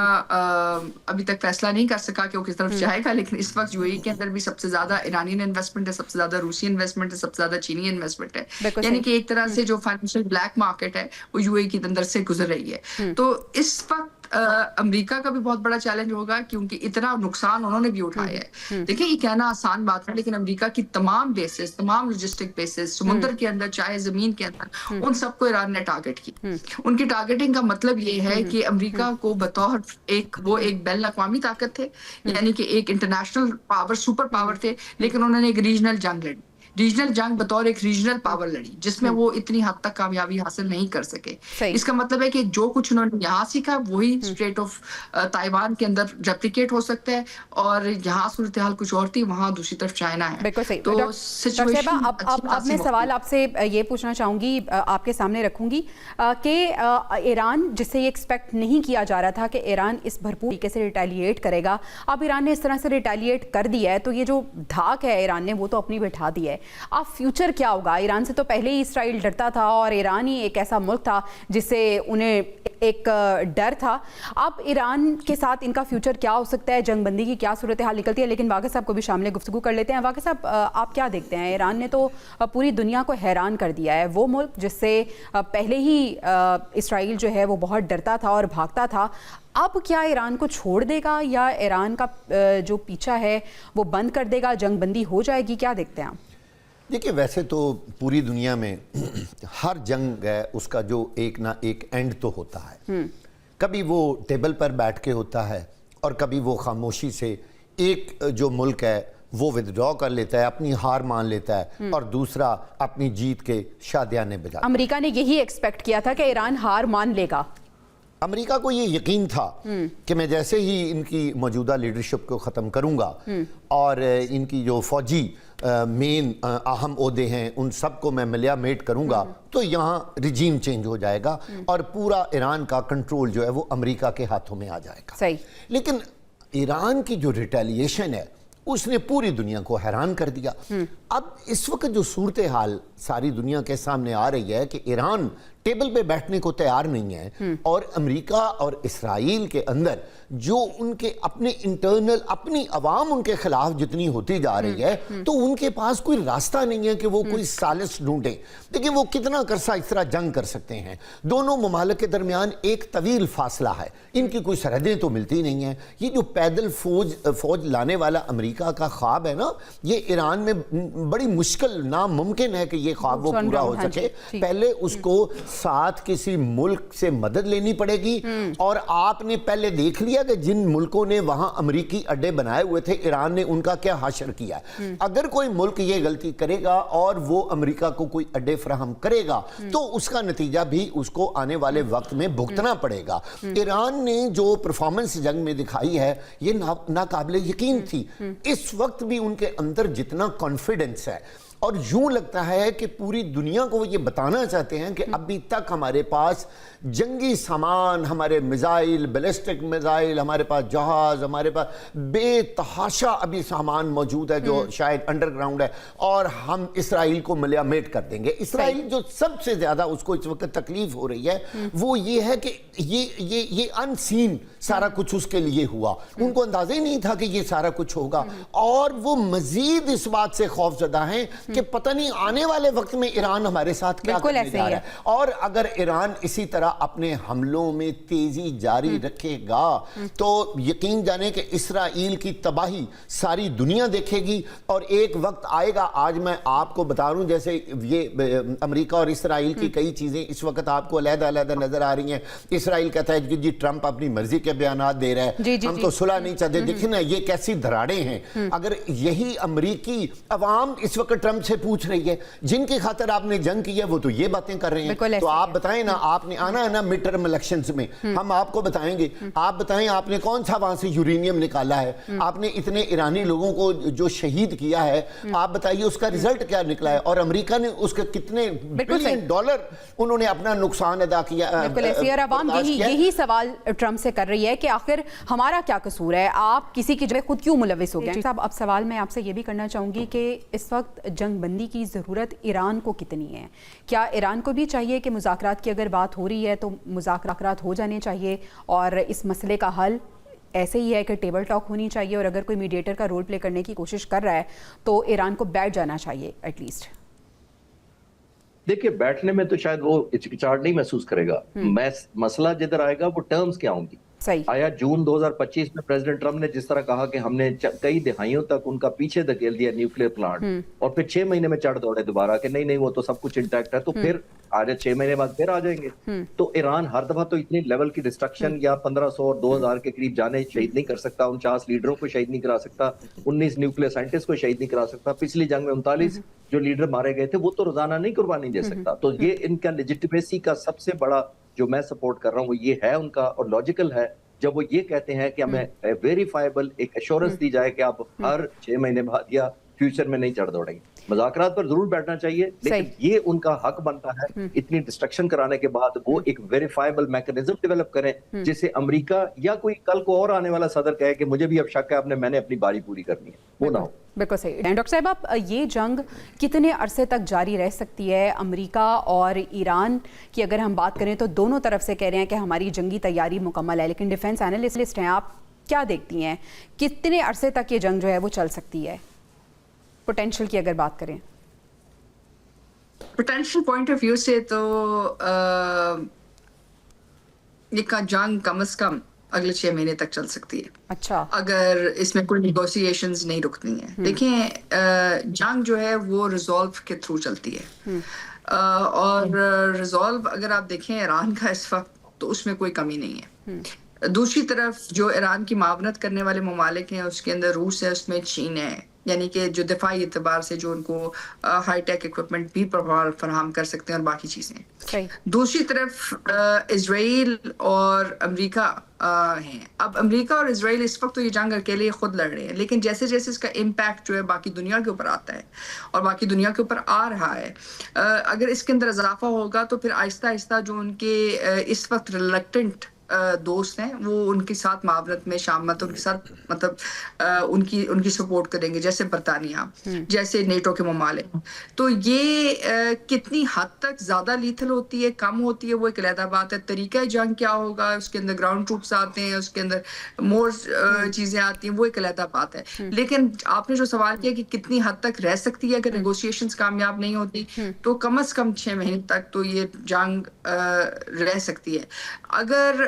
अभी तक फैसला नहीं कर सका कि वो किस तरफ जाएगा, लेकिन इस वक्त यूएई के अंदर भी सबसे ज्यादा ईरानियन इन्वेस्टमेंट है, सबसे ज्यादा रूसी इन्वेस्टमेंट है, सबसे ज्यादा चीनी इन्वेस्टमेंट है। यानी कि एक तरह से जो फाइनेंशियल ब्लैक मार्केट है वो यूएई के अंदर से गुजर रही है। तो इस वक्त अमेरिका का भी बहुत बड़ा चैलेंज होगा, क्योंकि इतना नुकसान उन्होंने भी उठाया है। देखिए, ये कहना आसान बात है, लेकिन अमेरिका की तमाम बेसेस, तमाम लॉजिस्टिक बेसेस, समुद्र के अंदर चाहे जमीन के अंदर, उन सबको ईरान ने टारगेट की। उनकी टारगेटिंग का मतलब ये है कि अमेरिका को बतौर वो एक बैन अवी ताकत थे, यानी कि एक इंटरनेशनल पावर, सुपर पावर थे, लेकिन उन्होंने एक रीजनल जंग लड़ी। रीजनल जंग बतौर एक रीजनल पावर लड़ी, जिसमें वो इतनी हद तक कामयाबी हासिल नहीं कर सके। इसका मतलब है कि जो कुछ उन्होंने यहाँ सीखा वही स्ट्रेट ऑफ ताइवान के अंदर रेप्लिकेट हो सकता है, और यहाँ सूरत हाल कुछ और थी, वहाँ दूसरी तरफ चाइना है। बिल्कुल सही। तो सिचुएशन अब मैं सवाल आपसे ये पूछना चाहूंगी, आपके सामने रखूंगी कि ईरान, जिससे ये एक्सपेक्ट नहीं किया जा रहा था कि ईरान इस भरपूर तरीके से रिटेलिएट करेगा, अब ईरान ने इस तरह से रिटेलिएट कर दिया है, तो ये जो धाक है ईरान ने वो तो अपनी बिठा दी है। अब फ्यूचर क्या होगा? ईरान से तो पहले ही इसराइल डरता था, और ईरान ही एक ऐसा मुल्क था जिससे उन्हें एक डर था। अब ईरान के साथ इनका फ्यूचर क्या हो सकता है? जंगबंदी की क्या सूरत हाल निकलती है? लेकिन वाक़िह साहब को भी शामिल गुफ्तगू कर लेते हैं। वाक़िह साहब, आप क्या देखते हैं? ईरान ने तो पूरी दुनिया को हैरान कर दिया है। वो मुल्क जिससे पहले ही इसराइल जो है वो बहुत डरता था और भागता था, अब क्या ईरान को छोड़ देगा, या ईरान का जो पीछा है वो बंद कर देगा, जंगबंदी हो जाएगी? क्या देखते हैं आप? देखिए, वैसे तो पूरी दुनिया में हर जंग है उसका जो एक ना एक एंड तो होता है। कभी वो टेबल पर बैठ के होता है, और कभी वो खामोशी से एक जो मुल्क है वो विदड्रॉ कर लेता है, अपनी हार मान लेता है, और दूसरा अपनी जीत के शादियाने बजा। अमेरिका ने यही एक्सपेक्ट किया था कि ईरान हार मान लेगा। अमेरिका को ये यकीन था कि मैं जैसे ही इनकी मौजूदा लीडरशिप को ख़त्म करूंगा और इनकी जो फौजी मेन अहम ओहदे हैं उन सबको मैं मिलियामेट करूंगा, तो यहाँ रिजीम चेंज हो जाएगा और पूरा ईरान का कंट्रोल जो है वो अमेरिका के हाथों में आ जाएगा। सही। लेकिन ईरान की जो रिटेलिएशन है उसने पूरी दुनिया को हैरान कर दिया। अब इस वक्त जो सूरत हाल सारी दुनिया के सामने आ रही है कि ईरान टेबल पे बैठने को तैयार नहीं है, और अमेरिका और इसराइल के अंदर जो उनके अपने इंटरनल अपनी अवाम उनके खिलाफ जितनी होती जा रही है, तो उनके पास कोई रास्ता नहीं है कि वो कोई सालिस ढूंढे। देखिए, वो कितना करसा इस तरह जंग कर सकते हैं। दोनों ममालिक के दरमियान एक तवील फासला है, इनकी कोई सरहदें तो मिलती नहीं है। ये जो पैदल फौज लाने वाला अमेरिका का ख्वाब है ना, ये ईरान में बड़ी मुश्किल, नामुमकिन है कि ये ख्वाब वो पूरा हो सके। पहले उसको साथ किसी मुल्क से मदद लेनी पड़ेगी, और आपने पहले देख लिया कि जिन मुल्कों ने वहां अमेरिकी अड्डे बनाए हुए थे, ईरान ने उनका क्या हाशर किया। अगर कोई मुल्क ये गलती करेगा और वो अमेरिका को कोई अड्डे फराहम करेगा, तो उसका नतीजा भी उसको आने वाले वक्त में भुगतना पड़ेगा। ईरान ने जो परफॉर्मेंस जंग में दिखाई है ये नाकाबिले यकीन थी। इस वक्त भी उनके अंदर जितना कॉन्फिडेंस है اور یوں لگتا ہے کہ پوری دنیا کو وہ یہ بتانا چاہتے ہیں کہ ابھی تک ہمارے پاس جنگی سامان، ہمارے میزائل، بیلسٹک میزائل، ہمارے پاس جہاز، ہمارے پاس بے تحاشا ابھی سامان موجود ہے جو شاید انڈر گراؤنڈ ہے، اور ہم اسرائیل کو ملیامیٹ کر دیں گے۔ اسرائیل جو سب سے زیادہ اس کو اس وقت تکلیف ہو رہی ہے وہ یہ ہے کہ یہ ان سین سارا کچھ اس کے لیے ہوا، ان کو اندازہ ہی نہیں تھا کہ یہ سارا کچھ ہوگا، اور وہ مزید اس بات سے خوف زدہ ہیں کہ پتہ نہیں آنے والے وقت میں ایران ہمارے ساتھ کیا کرنے جا رہا ہے، اور اگر ایران اسی طرح اپنے حملوں میں تیزی جاری رکھے گا تو یقین جانے کہ اسرائیل کی تباہی ساری دنیا دیکھے گی، اور ایک وقت آئے گا۔ آج میں آپ کو بتا رہا ہوں جیسے یہ امریکہ اور اسرائیل کی کئی چیزیں اس وقت آپ کو علیحدہ علیحدہ نظر آ رہی ہیں۔ اسرائیل کہتا ہے کہ جی ٹرمپ اپنی مرضی کے بیانات دے رہا ہے، ہم تو صلح نہیں چاہتے۔ دیکھیں نا یہ کیسی دھراڑیں ہیں۔ اگر یہی امریکی عوام اس وقت ٹرمپ سے پوچھ رہی ہے جن کی خاطر آپ نے جنگ کی ہے وہ تو یہ باتیں کر رہے ہیں، تو آپ بتائیں نا، آپ نے آنا ہے نا مڈ ٹرم الیکشنز میں، ہم آپ کو بتائیں گے، آپ بتائیں آپ نے کون سا وہاں سے یورینیم نکالا ہے، آپ نے اتنے ایرانی لوگوں کو جو شہید کیا ہے، آپ بتائیے اس کا رزلٹ کیا نکلا ہے، اور امریکہ نے اس کے کتنے بلین ڈالر انہوں نے اپنا نقصان ادا کیا۔ بالکل ایسے، اور عوام یہی سوال ٹرمپ سے کر رہی ہے کہ آخر ہمارا کیا قصور ہے، آپ کسی کی جگہ خود کیوں ملوث ہو گئے۔ صاحب اب سوال میں آپ سے یہ بھی کرنا چاہوں گی کہ اس وقت جنگ بندی کی ضرورت ایران کو کتنی ہے؟ کیا ایران کو بھی چاہیے کہ مذاکرات کی اگر بات ہو رہی ہے تو مذاکرات ہو جانے چاہیے، اور اس مسئلے کا حل ایسے ہی ہے کہ ٹیبل ٹاک ہونی چاہیے، اور اگر کوئی میڈیٹر کا رول پلے کرنے کی کوشش کر رہا ہے تو ایران کو بیٹھ جانا چاہیے ایٹ لیسٹ؟ دیکھیے بیٹھنے میں تو شاید وہ ہچکچاہٹ نہیں محسوس کرے گا، مسئلہ جدھر آئے گا وہ ٹرمز کیا ہوں گی۔ آیا جون 2025 میں پریزیڈنٹ ٹرمپ نے جس طرح کہا کہ ہم نے کئی دہائیوں تک ان کا پیچھے دھکیل دیا نیوکلیر پلانٹ، اور پھر 6 مہینے میں چڑھ دوڑے دوبارہ کہ نہیں وہ تو سب کچھ انٹیکٹ ہے، تو پھر آج 6 مہینے بعد پھر آ جائیں گے۔ تو ایران ہر دفعہ تو اتنی لیول کی ڈسٹرکشن یا 1500 اور 2000 کے قریب جانے شہید نہیں کر سکتا، 49 لیڈروں کو شہید نہیں کرا سکتا، 19 نیوکلیر سائنٹسٹ کو شہید نہیں کرا سکتا، پچھلی جنگ میں 39 جو لیڈر مارے گئے تھے وہ تو روزانہ نہیں قربانی دے سکتا۔ تو یہ ان کا لیجٹیمیسی کا سب سے بڑا جو میں سپورٹ کر رہا ہوں وہ یہ ہے ان کا، اور لاجیکل ہے جب وہ یہ کہتے ہیں کہ ہمیں ویریفائبل ایک ایشورنس دی جائے کہ آپ ہر 6 مہینے بعد یا فیوچر میں نہیں چڑھ دوڑیں گے۔ مذاکرات پر ضرور بیٹھنا چاہیے، لیکن یہ ان کا حق بنتا ہے اتنی ڈسٹرکشن کرانے کے بعد وہ ایک ویریفائبل میکنزم ڈیولپ کریں جس سے امریکہ یا کوئی کل کو اور آنے والا صدر کہے کہ مجھے بھی اب شک ہے میں نے اپنی باری پوری کرنی ہے، وہ نہ ہو۔ بالکل صحیح۔ ڈاکٹر صاحب اب یہ جنگ کتنے عرصے تک جاری رہ سکتی ہے؟ امریکہ اور ایران کی اگر ہم بات کریں تو دونوں طرف سے کہہ رہے ہیں کہ ہماری جنگی تیاری مکمل ہے، لیکن ڈیفنس اینالسٹ ہیں، آپ کیا دیکھتی ہیں کتنے عرصے تک یہ جنگ جو ہے وہ چل سکتی ہے پوٹینشیل کی اگر بات کریں؟ پوٹینشیل پوائنٹ آف ویو سے تو یہ کا جنگ کم از کم اگلے 6 مہینے تک چل سکتی ہے، اچھا، اگر اس میں کوئی نیگوسیشنز نہیں رکتی ہیں۔ دیکھیں جنگ جو ہے وہ ریزالو کے تھرو چلتی ہے، اور ریزالو اگر آپ دیکھیں ایران کا اس وقت تو اس میں کوئی کمی نہیں ہے۔ دوسری طرف جو ایران کی معاونت کرنے والے ممالک ہیں اس کے اندر روس ہے، اس میں چین ہے، یعنی کہ جو دفاعی اعتبار سے جو ان کو ہائی ٹیک اکوپمنٹ بھی فراہم کر سکتے ہیں اور باقی چیزیں۔ دوسری طرف اسرائیل اور امریکہ ہیں۔ اب امریکہ اور اسرائیل اس وقت تو یہ جنگ اکیلے خود لڑ رہے ہیں، لیکن جیسے جیسے اس کا امپیکٹ جو ہے باقی دنیا کے اوپر آتا ہے اور باقی دنیا کے اوپر آ رہا ہے، اگر اس کے اندر اضافہ ہوگا تو پھر آہستہ آہستہ جو ان کے اس وقت ریلیکٹنٹ دوست ہیں وہ ان کے ساتھ معاونت میں شامت، ان کے ساتھ مطلب ان کی سپورٹ کریں گے، جیسے برطانیہ، جیسے نیٹو کے ممالک۔ تو یہ کتنی حد تک زیادہ لیتھل ہوتی ہے، کم ہوتی ہے، وہ ایک علیحدہ بات ہے۔ طریقہ جنگ کیا ہوگا، اس کے اندر گراؤنڈ ٹروپس آتے ہیں، اس کے اندر مور چیزیں آتی ہیں، وہ ایک علیحدہ بات ہے۔ لیکن آپ نے جو سوال کیا کہ کتنی حد تک رہ سکتی ہے اگر نیگوشیشنز کامیاب نہیں ہوتی، تو کم از کم 6 مہینے تک تو یہ جنگ رہ سکتی ہے۔ اگر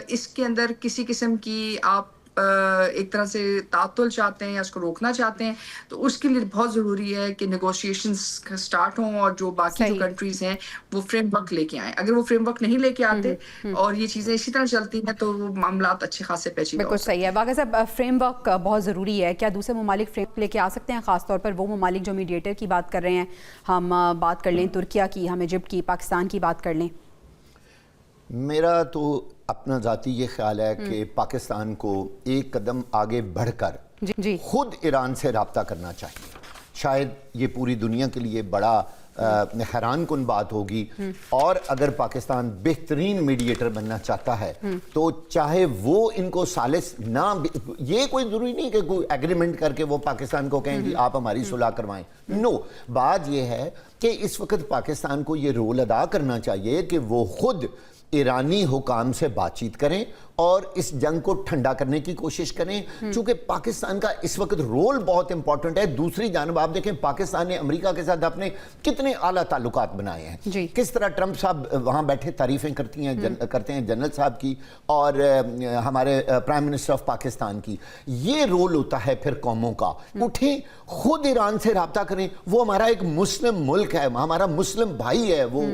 اس کے اندر کسی قسم کی آپ ایک طرح سے تعطل چاہتے ہیں یا اس کو روکنا چاہتے ہیں تو اس کے لیے بہت ضروری ہے کہ نیگوشیشنز سٹارٹ ہوں اور جو باقی جو کنٹریز ہیں وہ فریم ورک لے کے آئیں۔ اگر وہ فریم ورک نہیں لے کے آتے اور یہ چیزیں اسی طرح چلتی ہیں تو وہ معاملات اچھے خاصے پیچیدہ ہو سکتے ہیں۔ بالکل صحیح ہے۔ واقعی صاحب فریم ورک بہت ضروری ہے، کیا دوسرے ممالک فریم ورک لے کے آ سکتے ہیں، خاص طور پر وہ ممالک جو میڈیٹر کی بات کر رہے ہیں؟ ہم بات کر لیں ترکیہ کی، ہم ایجپٹ کی، پاکستان کی بات کر لیں۔ میرا تو اپنا ذاتی یہ خیال ہے کہ پاکستان کو ایک قدم آگے بڑھ کر خود ایران سے رابطہ کرنا چاہیے۔ شاید یہ پوری دنیا کے لیے بڑا حیران کن بات ہوگی. اور اگر پاکستان بہترین میڈیٹر بننا چاہتا ہے تو چاہے وہ ان کو ثالث نہ، یہ کوئی ضروری نہیں کہ کوئی ایگریمنٹ کر کے وہ پاکستان کو کہیں کہ آپ ہماری صلح کروائیں. نو، بات یہ ہے کہ اس وقت پاکستان کو یہ رول ادا کرنا چاہیے کہ وہ خود ایرانی حکام سے بات چیت کریں اور اس جنگ کو ٹھنڈا کرنے کی کوشش کریں، چونکہ پاکستان کا اس وقت رول بہت امپورٹنٹ ہے. دوسری جانب آپ دیکھیں پاکستان نے امریکہ کے ساتھ اپنے کتنے اعلیٰ تعلقات بنائے ہیں. کس طرح ٹرمپ صاحب وہاں بیٹھے تعریفیں کرتے ہیں جنرل صاحب کی اور ہمارے پرائم منسٹر آف پاکستان کی. یہ رول ہوتا ہے پھر قوموں کا. اٹھیں، خود ایران سے رابطہ کریں. وہ ہمارا ایک مسلم ملک ہے، ہمارا مسلم بھائی ہے، وہ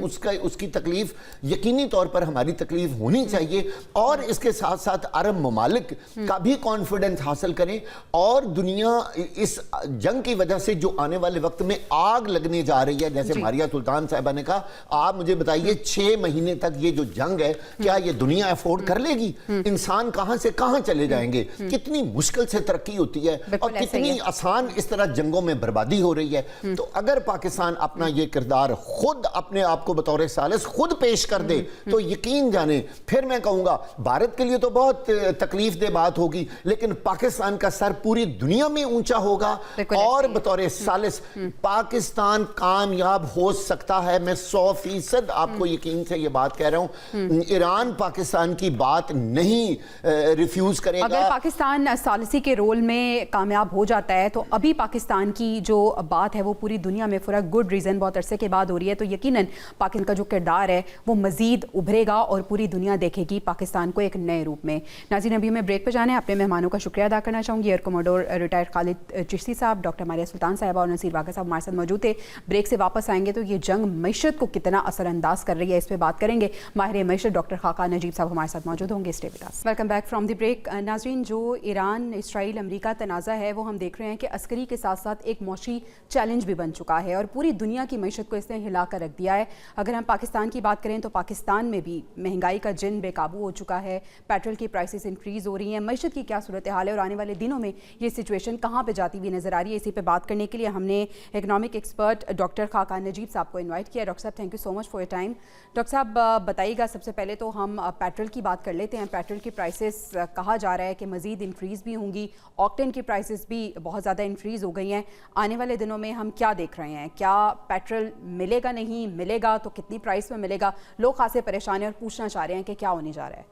اس کی تکلیف یقینی طور پر ہماری تکلیف ہونی چاہیے. اور اس کے ساتھ ساتھ عرب ممالک کا بھی کانفیڈنس حاصل کریں. اور دنیا اس جنگ کی وجہ سے جو آنے والے وقت میں آگ لگنے جا رہی ہے، جیسے ماریہ سلطان صاحبہ نے کہا، آپ مجھے بتائیے 6 مہینے تک یہ جو جنگ ہے کیا یہ دنیا افورڈ کر لے گی؟ انسان کہاں سے کہاں چلے جائیں گے؟ کتنی مشکل سے ترقی ہوتی ہے اور کتنی آسان اس طرح جنگوں میں بربادی ہو رہی ہے. تو اگر پاکستان اپنا یہ کردار خود اپنے آپ کو بطور ثالث خود پیش کر دے تو یقین جانیں، پھر میں کہوں گا بھارت کے لیے تو بہت تکلیف دہ بات ہوگی، لیکن پاکستان کا سر پوری دنیا میں اونچا ہوگا اور بطور ثالث پاکستان کامیاب ہو سکتا ہے. میں 100% آپ کو یقین سے یہ بات کہہ رہا ہوں. ایران پاکستان کی بات نہیں ریفیوز کرے گا. اگر پاکستان ثالثی کے رول میں کامیاب ہو جاتا ہے تو ابھی پاکستان کی جو بات ہے وہ پوری دنیا میں فور اے گڈ ریزن بہت عرصے کے بعد ہو رہی ہے، تو یقیناً پاکستان کا جو کردار ہے وہ مزید ابھرے گا اور پوری دنیا دیکھے گی پاکستان کو ایک نئے روپ میں. ناظرین، ابھی میں بریک پہ جانے اپنے مہمانوں کا شکریہ ادا کرنا چاہوں گی. ایئر کموڈور ریٹائرڈ خالد چشتی صاحب، ڈاکٹر ماریہ سلطان صاحبہ اور نصیر واقع صاحب ہمارے ساتھ موجود تھے. بریک سے واپس آئیں گے تو یہ جنگ معیشت کو کتنا اثر انداز کر رہی ہے اس پہ بات کریں گے. ماہر معیشت ڈاکٹر خاقان نجیب صاحب ہمارے ساتھ موجود ہوں گے. Stay with us. Welcome back from the break. ناظرین، جو ایران اسرائیل امریکہ تنازع ہے وہ ہم دیکھ رہے ہیں کہ عسکری کے ساتھ ساتھ ایک معاشی چیلنج بھی بن چکا ہے اور پوری دنیا کی معیشت کو اس نے ہلا کر رکھ دیا ہے. اگر ہم پاکستان کی بات کریں تو پاکستان میں بھی مہنگائی کا جن بے قابو ہو چکا ہے. پیٹرول کی پرائسز انکریز ہو رہی ہیں. معیشت کی کیا صورتحال ہے اور آنے والے دنوں میں یہ سچویشن کہاں پہ جاتی ہوئی نظر آ رہی ہے؟ اسی پہ بات کرنے کے لیے ہم نے اکنامک ایکسپرٹ ڈاکٹر خاقان نجیب صاحب کو انوائٹ کیا. ڈاکٹر صاحب، thank you so much for your time. Doctor صاحب بتائیے گا، سب سے پہلے تو ہم پیٹرول کی بات کر لیتے ہیں. پیٹرول کی پرائسز کہا جا رہا ہے کہ مزید انکریز بھی ہوں گی. آکٹین کی پرائسز بھی بہت زیادہ انکریز ہو گئی ہیں. آنے والے دنوں میں ہم کیا دیکھ رہے ہیں؟ کیا پیٹرول ملے گا؟ نہیں ملے گا تو کتنی پرائس میں ملے گا؟ لوگ خاصے پریشان ہیں اور پوچھنا چاہ رہے ہیں کہ کیا ہونے جا رہا ہے.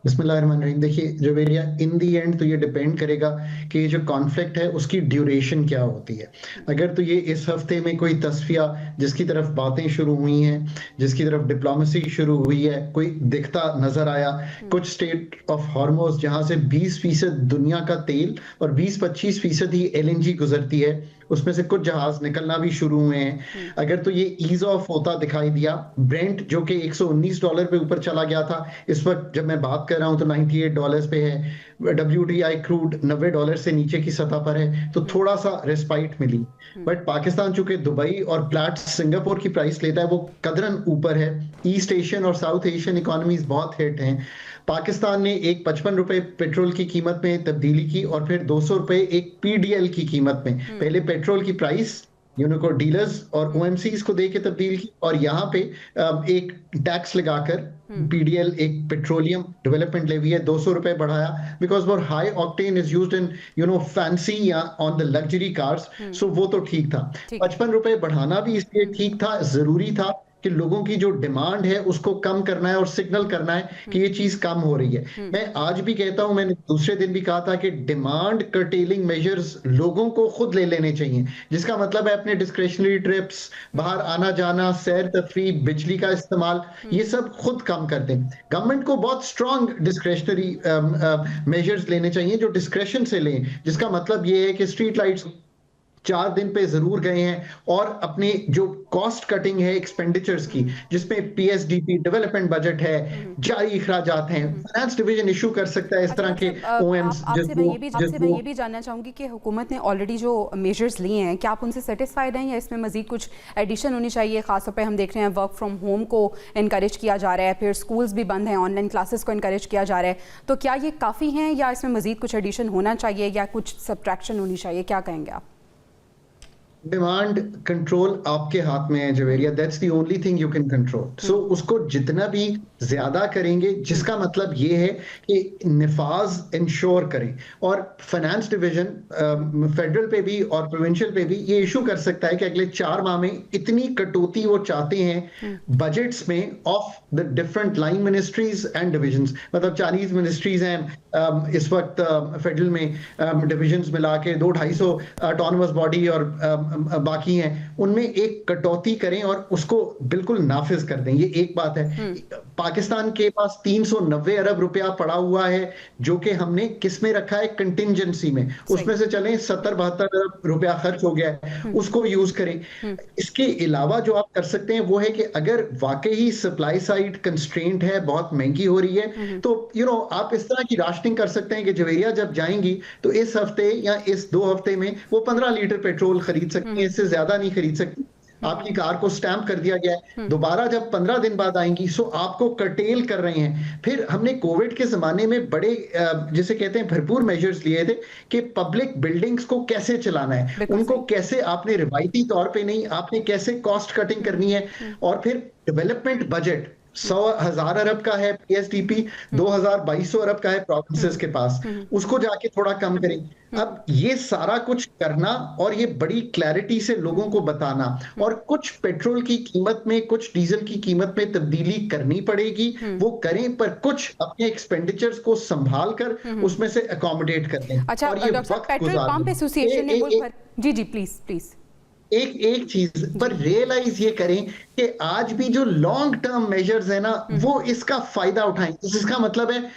بسم اللہ الرحمن الرحیم. دیکھیے جویریہ، ان دی اینڈ تو یہ ڈیپینڈ کرے گا کہ یہ جو کانفلکٹ ہے اس کی ڈیوریشن کیا ہوتی ہے. اگر تو یہ اس ہفتے میں کوئی تصفیہ جس کی طرف باتیں شروع ہوئی ہیں، جس کی طرف ڈپلومیسی شروع ہوئی ہے، کوئی دکھتا نظر آیا، کچھ اسٹیٹ آف ہارموز جہاں سے 20% دنیا کا تیل اور 20-25% ہی LNG گزرتی ہے، اس میں سے کچھ جہاز نکلنا بھی شروع ہوئے ہیں. اگر تو یہ ایز آف ہوتا دکھائی دیا، برینٹ جو کہ $119 پہ اوپر چلا گیا تھا، اس وقت جب میں بات کر رہا ہوں تو $98 پہ ہے. WTI کروڈ $90 سے نیچے کی سطح پر ہے، تو تھوڑا سا ریسپائٹ ملی. بٹ پاکستان چونکہ دبئی اور پلاٹ سنگاپور کی پرائس لیتا ہے، وہ قدرن اوپر ہے. ایسٹ ایشین اور ساؤتھ ایشین اکانومیز بہت ہٹ ہیں. پاکستان نے ایک $55 پیٹرول کی قیمت میں تبدیلی کی اور پھر $200 ایک PDL کی قیمت میں. پہلے پیٹرول کی پرائس کو ڈیلرز اور OMCs کو دے کے تبدیل کی اور یہاں پہ ایک ٹیکس لگا کر PDL ایک پیٹرولیم ڈیولپمنٹ لیوی ہے $200 بڑھایا، بیکاز وہ high octane is used in fancy یا آن دا لگژری کارز. سو وہ تو ٹھیک تھا. $55 بڑھانا بھی اس لیے ٹھیک تھا، ضروری تھا کہ لوگوں کی جو ڈیمانڈ ہے اس کو کم کرنا ہے اور سگنل کرنا ہے کہ یہ چیز کم ہو رہی ہے. میں آج بھی کہتا ہوں، میں نے دوسرے دن بھی کہا تھا کہ ڈیمانڈ کرٹیلنگ میجرز لوگوں کو خود لے لینے چاہیے، جس کا مطلب ہے اپنے ڈسکریشنری ٹرپس، باہر آنا جانا، سیر تفریح، بجلی کا استعمال، یہ سب خود کم کر دیں. گورنمنٹ کو بہت اسٹرانگ ڈسکریشنری میجرز لینے چاہیے جو ڈسکریشن سے لیں، جس کا مطلب یہ ہے کہ اسٹریٹ لائٹس 4 دن پہ ضرور گئے ہیں اور اپنے جو کاسٹ کٹنگ ہے ایکسپینڈیچرز کی، جس میں PSDP ڈیولپمنٹ بجٹ ہے، جاری اخراجات ہیں، فائنانس ڈویژن ایشو کر سکتا ہے اس طرح کے OMs. آپ سے میں یہ بھی جاننا چاہوں گی کہ حکومت نے آلریڈی جو میجرز لیے ہیں، کیا آپ ان سے سیٹسفائیڈ ہیں یا اس میں مزید کچھ ایڈیشن ہونی چاہیے؟ خاص طور پہ ہم دیکھ رہے ہیں ورک فرام ہوم کو انکریج کیا جا رہا ہے، پھر اسکولز بھی بند ہیں، آن لائن کلاسز کو انکریج کیا جا رہا ہے. تو کیا یہ کافی ہیں یا اس میں مزید کچھ ایڈیشن ہونا چاہیے یا کچھ سبٹریکشن ہونی چاہیے؟ کیا کہیں گے آپ؟ डिमांड कंट्रोल आपके हाथ में है Javeria, that's the only thing you can control. So उसको जितना भी ज्यादा करेंगे, जिसका मतलब ये है कि निफाज इंश्योर करें, और फाइनेंस डिवीजन फेडरल पे भी और प्रोविंशियल पे भी ये इशू कर सकता है कि अगले 4 माह में इतनी कटौती वो चाहते हैं बजट्स में of the different line ministries and divisions. मतलब 40 मिनिस्ट्रीज हैं इस वक्त फेडरल में, डिविजन्स मिला के 200-250 ऑटोनमस बॉडी और बाकी हैं, उनमें एक कटौती करें और उसको बिल्कुल नाफिज कर दें। ये एक बात है। पाकिस्तान के पास 390 अरब रुपया पड़ा हुआ है जो कि हमने किस में रखा है, कंटिंजेंसी में। उसमें से चलें 70-72 अरब रुपया खर्च हो गया है, उसको यूज करें। इसके अलावा जो आप कर सकते हैं वो है कि अगर वाकई सप्लाई साइड कंस्ट्रेंट है, बहुत महंगी हो रही है, तो आप इस तरह की राशनिंग कर सकते हैं कि जवेरिया जब जाएंगी तो इस हफ्ते या इस 2 हफ्ते में वो 15 लीटर पेट्रोल खरीद सकती है, इससे ज्यादा नहीं खरीद सकती। आपकी कार को स्टैंप कर दिया गया है, दोबारा जब 15 दिन बाद आएंगी सो आपको कर्टेल कर रहे हैं। फिर हमने कोविड के जमाने में बड़े जिसे कहते हैं भरपूर मेजर्स लिए थे कि पब्लिक बिल्डिंग्स को कैसे चलाना है, उनको कैसे आपने रिवायती तौर पे नहीं, आपने कैसे कॉस्ट कटिंग करनी है। और फिर डेवलपमेंट बजट 100,000 अरब का है पीएसडीपी, 2200 अरब का है प्रोविंसेस के पास, उसको जाके थोड़ा कम करें। अब ये सारा कुछ करना और ये बड़ी क्लैरिटी से लोगों को बताना, और कुछ पेट्रोल की कीमत में, कुछ डीजल की कीमत में तब्दीली करनी पड़ेगी, वो करें, पर कुछ अपने एक्सपेंडिचर्स को संभाल कर उसमें से अकोमोडेट कर दें। अच्छा और ये डॉक्टर, पेट्रोल पंप एसोसिएशन ने मुल्क भर, जी प्लीज एक चीज पर रियलाइज ये करें कि आज भी जो लॉन्ग टर्म मेजर्स है ना, वो इसका फायदा उठाएं। इसका मतलब है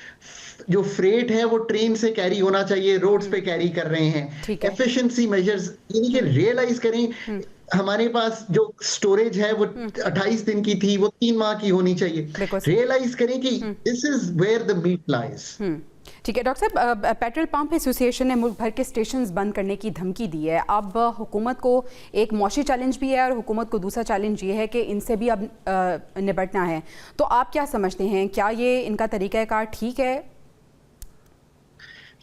जो फ्रेट है वो ट्रेन से कैरी होना चाहिए, रोड्स पे कैरी कर रहे हैं। एफिशिएंसी मेजर्स यानी कि रियलाइज करें हमारे पास जो स्टोरेज है वो 28 दिन की थी, वो 3 माह की होनी चाहिए। रियलाइज करें कि this is where the meat lies. ठीक है डॉक्टर साहब, पेट्रोल पंप एसोसिएशन ने मुल्क भर के स्टेशंस बंद करने की धमकी दी है। अब हुकूमत को एक मौशी चैलेंज भी है और हुकूमत को दूसरा चैलेंज ये है कि इनसे भी अब निपटना है। तो आप क्या समझते हैं, क्या ये इनका तरीक़ाकार ठीक है?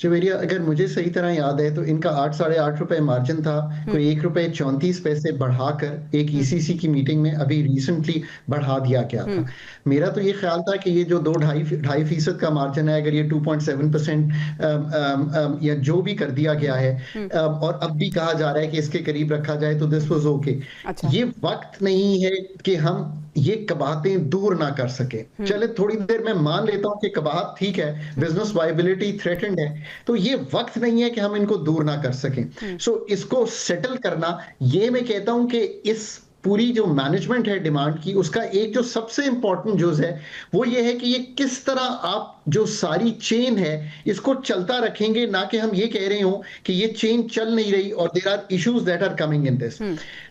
जवेरिया, अगर मुझे सही तरह याद है तो इनका 8-8.5 रुपए मार्जिन था, कोई 1 रुपए 34 पैसे बढ़ाकर एक ईसीसी की मीटिंग में अभी रिसेंटली बढ़ा दिया गया था। मेरा तो ये ख्याल था कि ये जो 2-2.5% का मार्जिन है, अगर ये 2.7% या जो भी कर दिया गया है, और अब भी कहा जा रहा है कि इसके करीब रखा जाए, तो दिस वाज ओके। ये वक्त नहीं है कि हम ये कबाहतें दूर ना कर सके। चले थोड़ी देर मैं मान लेता हूं कि कबाहत ठीक है, बिजनेस वायबिलिटी थ्रेटेंड है, तो ये वक्त नहीं है कि हम इनको दूर ना कर सकें। सो इसको सेटल करना, ये मैं कहता हूं कि इस पूरी जो मैनेजमेंट है डिमांड की, उसका एक जो सबसे इंपॉर्टेंट जुज है वो ये है कि ये किस तरह आप जो सारी चेन है इसको चलता रखेंगे, ना कि हम ये कह रहे हो कि ये चेन चल नहीं रही और there are issues that are coming in this.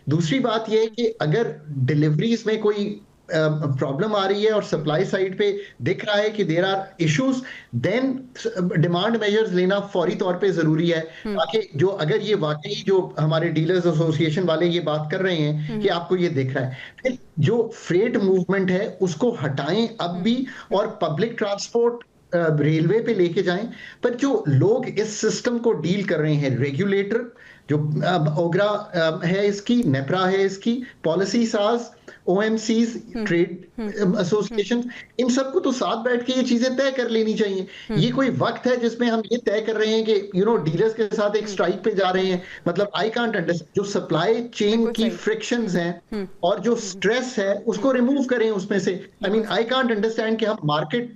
दूसरी बात ये है कि अगर डिलीवरीज में कोई प्रॉब्लम आ रही है और सप्लाई साइड पे दिख रहा है कि there are issues, then demand measures लेना फौरी तौर पे जरूरी है, ताकि जो अगर ये वाकई जो हमारे डीलर्स एसोसिएशन वाले ये बात कर रहे हैं कि आपको ये दिख रहा है, फिर जो फ्रेट मूवमेंट है उसको हटाएं अब भी, और पब्लिक ट्रांसपोर्ट रेलवे पे लेके जाएं। पर जो लोग इस सिस्टम को डील कर रहे हैं, रेगुलेटर जो ओगरा है इसकी, नेपरा है इसकी, पॉलिसी साज, OMCs, ट्रेड एसोसिएशन, इन सबको तो साथ बैठ के ये चीजें तय कर लेनी चाहिए। ये कोई वक्त है जिसमें हम ये तय कर रहे हैं कि डीलर्स के साथ एक स्ट्राइक पे जा रहे हैं। मतलब आई कांट अंडरस्टैंड, जो सप्लाई चेन की फ्रिक्शंस हैं और जो स्ट्रेस है उसको रिमूव करें उसमें से। I mean I can't understand कि हम मार्केट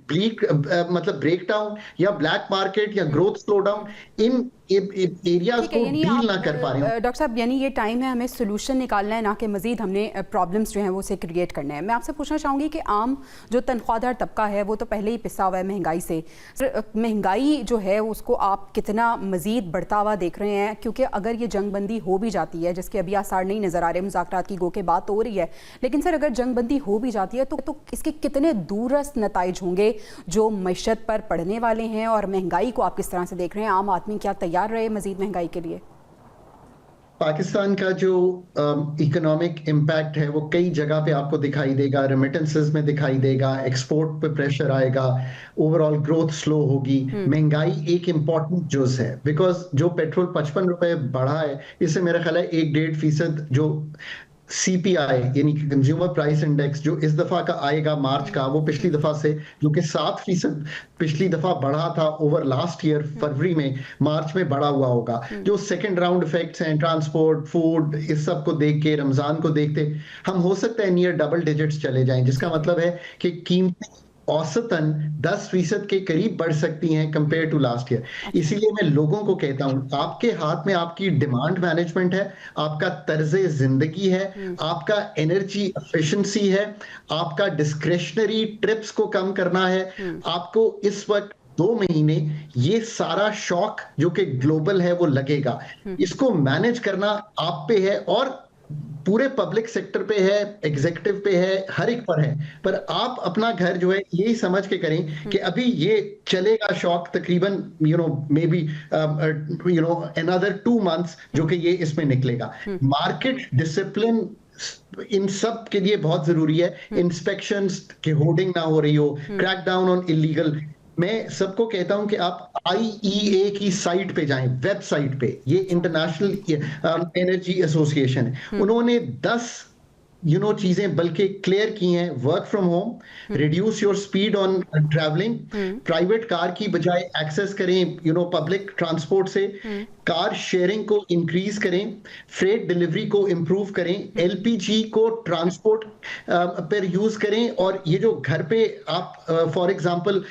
मतलब ब्रेक डाउन या ब्लैक मार्केट या growth slow down in areas को डील ना कर पा रहे हैं। डॉक्टर साहब, यानी ये टाइम है हमें सोल्यूशन निकालना है, ना कि मजीद हमने प्रॉब्लम्स जो हैं वो उसे क्रिएट करना है। मैं आपसे पूछना चाहूँगी कि आम जो तनख्वाहदार तबका है वो तो पहले ही पिसा हुआ है महंगाई से, महंगाई जो है उसको आप कितना मजीद बढ़ता हुआ देख रहे हैं? क्योंकि अगर ये जंग बंदी हो भी जाती है, जिसके अभी आसार नहीं नज़र आ रहे, मुज़ाकरात की गो के बात हो रही है, लेकिन सर अगर जंग बंदी हो भी जाती है तो इसके कितने दूरस्थ नताइज होंगे जो मईशत पर पड़ने वाले हैं? और महंगाई को आप किस तरह से देख रहे हैं? आम आदमी क्या तैयार रहे मजीद महंगाई के लिए? पाकिस्तान का जो इकोनॉमिक इम्पैक्ट है वो कई जगह पे आपको दिखाई देगा, रेमिटेंसेस में दिखाई देगा, एक्सपोर्ट पे प्रेशर आएगा, ओवरऑल ग्रोथ स्लो होगी, महंगाई एक इम्पॉर्टेंट जुज है, बिकॉज जो पेट्रोल 55 रुपए बढ़ा है, इससे मेरा ख्याल है 1-1.5% जो CPI यानी कि कंज्यूमर प्राइस इंडेक्स जो इस दफा का आएगा मार्च का, वो पिछली दफा से जो कि 7% पिछली दफा बढ़ा था ओवर लास्ट ईयर फरवरी में, मार्च में बढ़ा हुआ होगा। जो सेकंड राउंड इफेक्ट्स हैं, ट्रांसपोर्ट, फूड, इस सब को देख के, रमजान को देखते हम हो सकता है नियर डबल डिजिट्स चले जाएं, जिसका मतलब है कि कीमतें औसतन 10% के करीब बढ़ सकती हैं कंपेयर टू लास्ट ईयर। इसीलिए मैं लोगों को कहता हूं, आपके हाथ में आपकी डिमांड मैनेजमेंट है, आपका तर्जे जिंदगी है, आपका एनर्जी एफिशिएंसी है, आपका डिस्क्रेशनरी ट्रिप्स को कम करना है। आपको इस वक्त 2 महीने ये सारा शॉक जो कि ग्लोबल है वो लगेगा, इसको मैनेज करना आप पे है और पूरे पब्लिक सेक्टर पे है, एग्जीक्यूटिव पे है, हर एक पर है। पर आप अपना घर जो है यही समझ के करें कि अभी ये चलेगा शॉक तकरीबन मे बी another 2 months जो कि ये इसमें निकलेगा। मार्केट डिसिप्लिन इन सब के लिए बहुत जरूरी है। इंस्पेक्शंस की होर्डिंग ना हो रही हो, क्रैक डाउन ऑन इलीगल। मैं सबको कहता हूं कि आप IEA की साइट पे जाएं, वेबसाइट पे, ये इंटरनेशनल एनर्जी एसोसिएशन है, उन्होंने 10 चीजें बल्कि क्लियर की हैं। Work from home, reduce your speed on travelling, private car की बजाय एक्सेस करें पब्लिक ट्रांसपोर्ट से, कार शेयरिंग को इंक्रीज करें, फ्रेट डिलीवरी को इंप्रूव करें, LPG को ट्रांसपोर्ट पर यूज करें, और ये जो घर पे आप फॉर एग्जांपल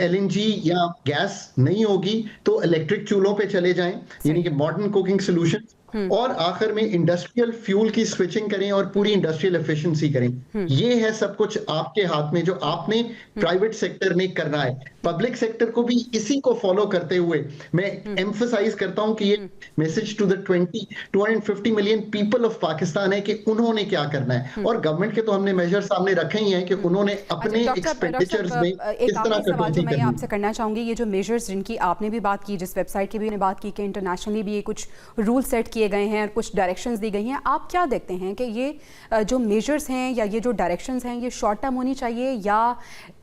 LNG या गैस नहीं होगी तो इलेक्ट्रिक चूल्हों पे चले जाएं, यानी कि मॉडर्न कुकिंग सॉल्यूशंस, और आखिर में इंडस्ट्रियल फ्यूल की स्विचिंग करें और पूरी इंडस्ट्रियल एफिशिएंसी करें। ये है सब कुछ आपके हाथ में, जो आपने प्राइवेट सेक्टर ने करना है। पब्लिक सेक्टर को भी इसी को फॉलो करते हुए मैं एम्फसाइज करता हूं कि ये message to the 250 million people of Pakistan है कि उन्होंने क्या करना है, और गवर्नमेंट के तो हमने मेजर सामने रखे ही हैं कि उन्होंने अपने एक्सपेंडिचर्स में किस तरह कटौती करनी है। मैं आपसे करना चाहूंगी, ये जो मेजर्स जिनकी आपने भी बात की, जिस वेबसाइट की भी बात की कि इंटरनेशनली भी ये कुछ रूल सेट किए गए हैं और कुछ डायरेक्शंस दी गई हैं, आप क्या देखते हैं कि ये जो मेजर्स हैं या ये जो डायरेक्शंस हैं ये शॉर्ट टर्म होनी चाहिए या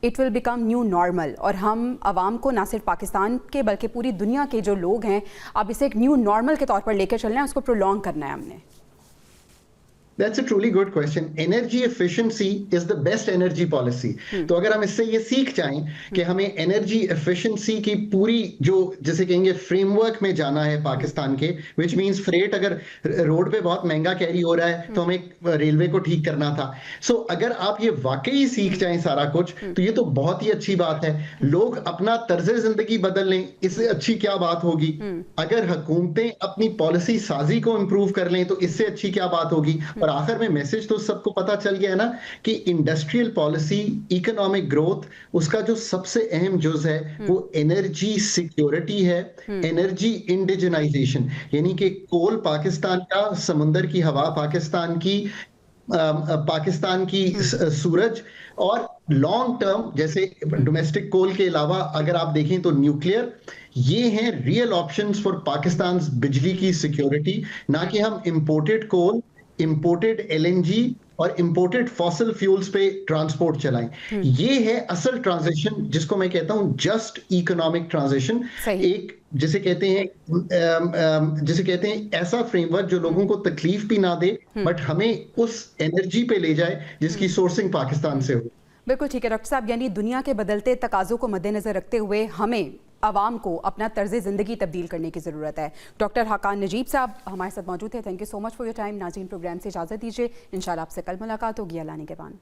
it will become new normal, और हम आवाम को ना सिर्फ पाकिस्तान के बल्कि पूरी दुनिया के जो लोग हैं अब इसे एक न्यू नॉर्मल के तौर पर लेकर चलना है, उसको प्रोलॉन्ग करना है हमने? That's a truly good question. Energy efficiency is the best energy policy. तो अगर हम इससे ये सीख जाएं कि हमें एनर्जी एफिशिएंसी की पूरी जो जैसे कहेंगे फ्रेमवर्क में जाना है पाकिस्तान के, which means फ्रेट अगर रोड पे बहुत महंगा कैरी हो रहा है तो हमें रेलवे को ठीक करना था। सो अगर आप ये वाकई सीख जाएं सारा कुछ, तो ये तो बहुत ही अच्छी बात है। लोग अपना तर्ज जिंदगी बदल लें, इससे अच्छी क्या बात होगी? अगर हुकूमतें अपनी पॉलिसी साजी को इंप्रूव कर लें तो इससे अच्छी क्या बात होगी? और आखिर में मैसेज तो सबको पता चल गया है ना कि इंडस्ट्रियल पॉलिसी, इकोनॉमिक ग्रोथ, उसका जो सबसे अहम जुज है वो एनर्जी सिक्योरिटी है, एनर्जी इंडिजिनाइजेशन, यानी कि कोल पाकिस्तान का, समुंदर की हवा पाकिस्तान की सूरज, और लॉन्ग टर्म जैसे डोमेस्टिक कोल के अलावा अगर आप देखें तो न्यूक्लियर, ये हैं रियल ऑप्शंस फॉर पाकिस्तान बिजली की सिक्योरिटी, ना कि हम इंपोर्टेड कोल, इंपोर्टेड LNG और इंपोर्टेड फॉसिल फ्यूल्स पे ट्रांसपोर्ट चलाएं। ये है असल ट्रांजिशन, जिसको मैं कहता हूं जस्ट इकोनॉमिक ट्रांजिशन। एक जिसे कहते हैं ऐसा फ्रेमवर्क जो लोगों को तकलीफ भी ना दे बट हमें उस एनर्जी पे ले जाए जिसकी सोर्सिंग पाकिस्तान से हो। बिल्कुल ठीक है डॉक्टर साहब, यानी दुनिया के बदलते तकाज़ों को मद्देनजर रखते हुए हमें आवाम को अपना तर्ज ज़िंदगी तब्दील करने की ज़रूरत है। डॉक्टर हाकान नजीब साहब हमारे साथ मौजूद थे। Thank you so much for your time. नाज़रीन, प्रोग्राम से इजाज़त दीजिए, इंशाल्लाह आपसे कल मुलाकात होगी अल्लाह ने के बाद।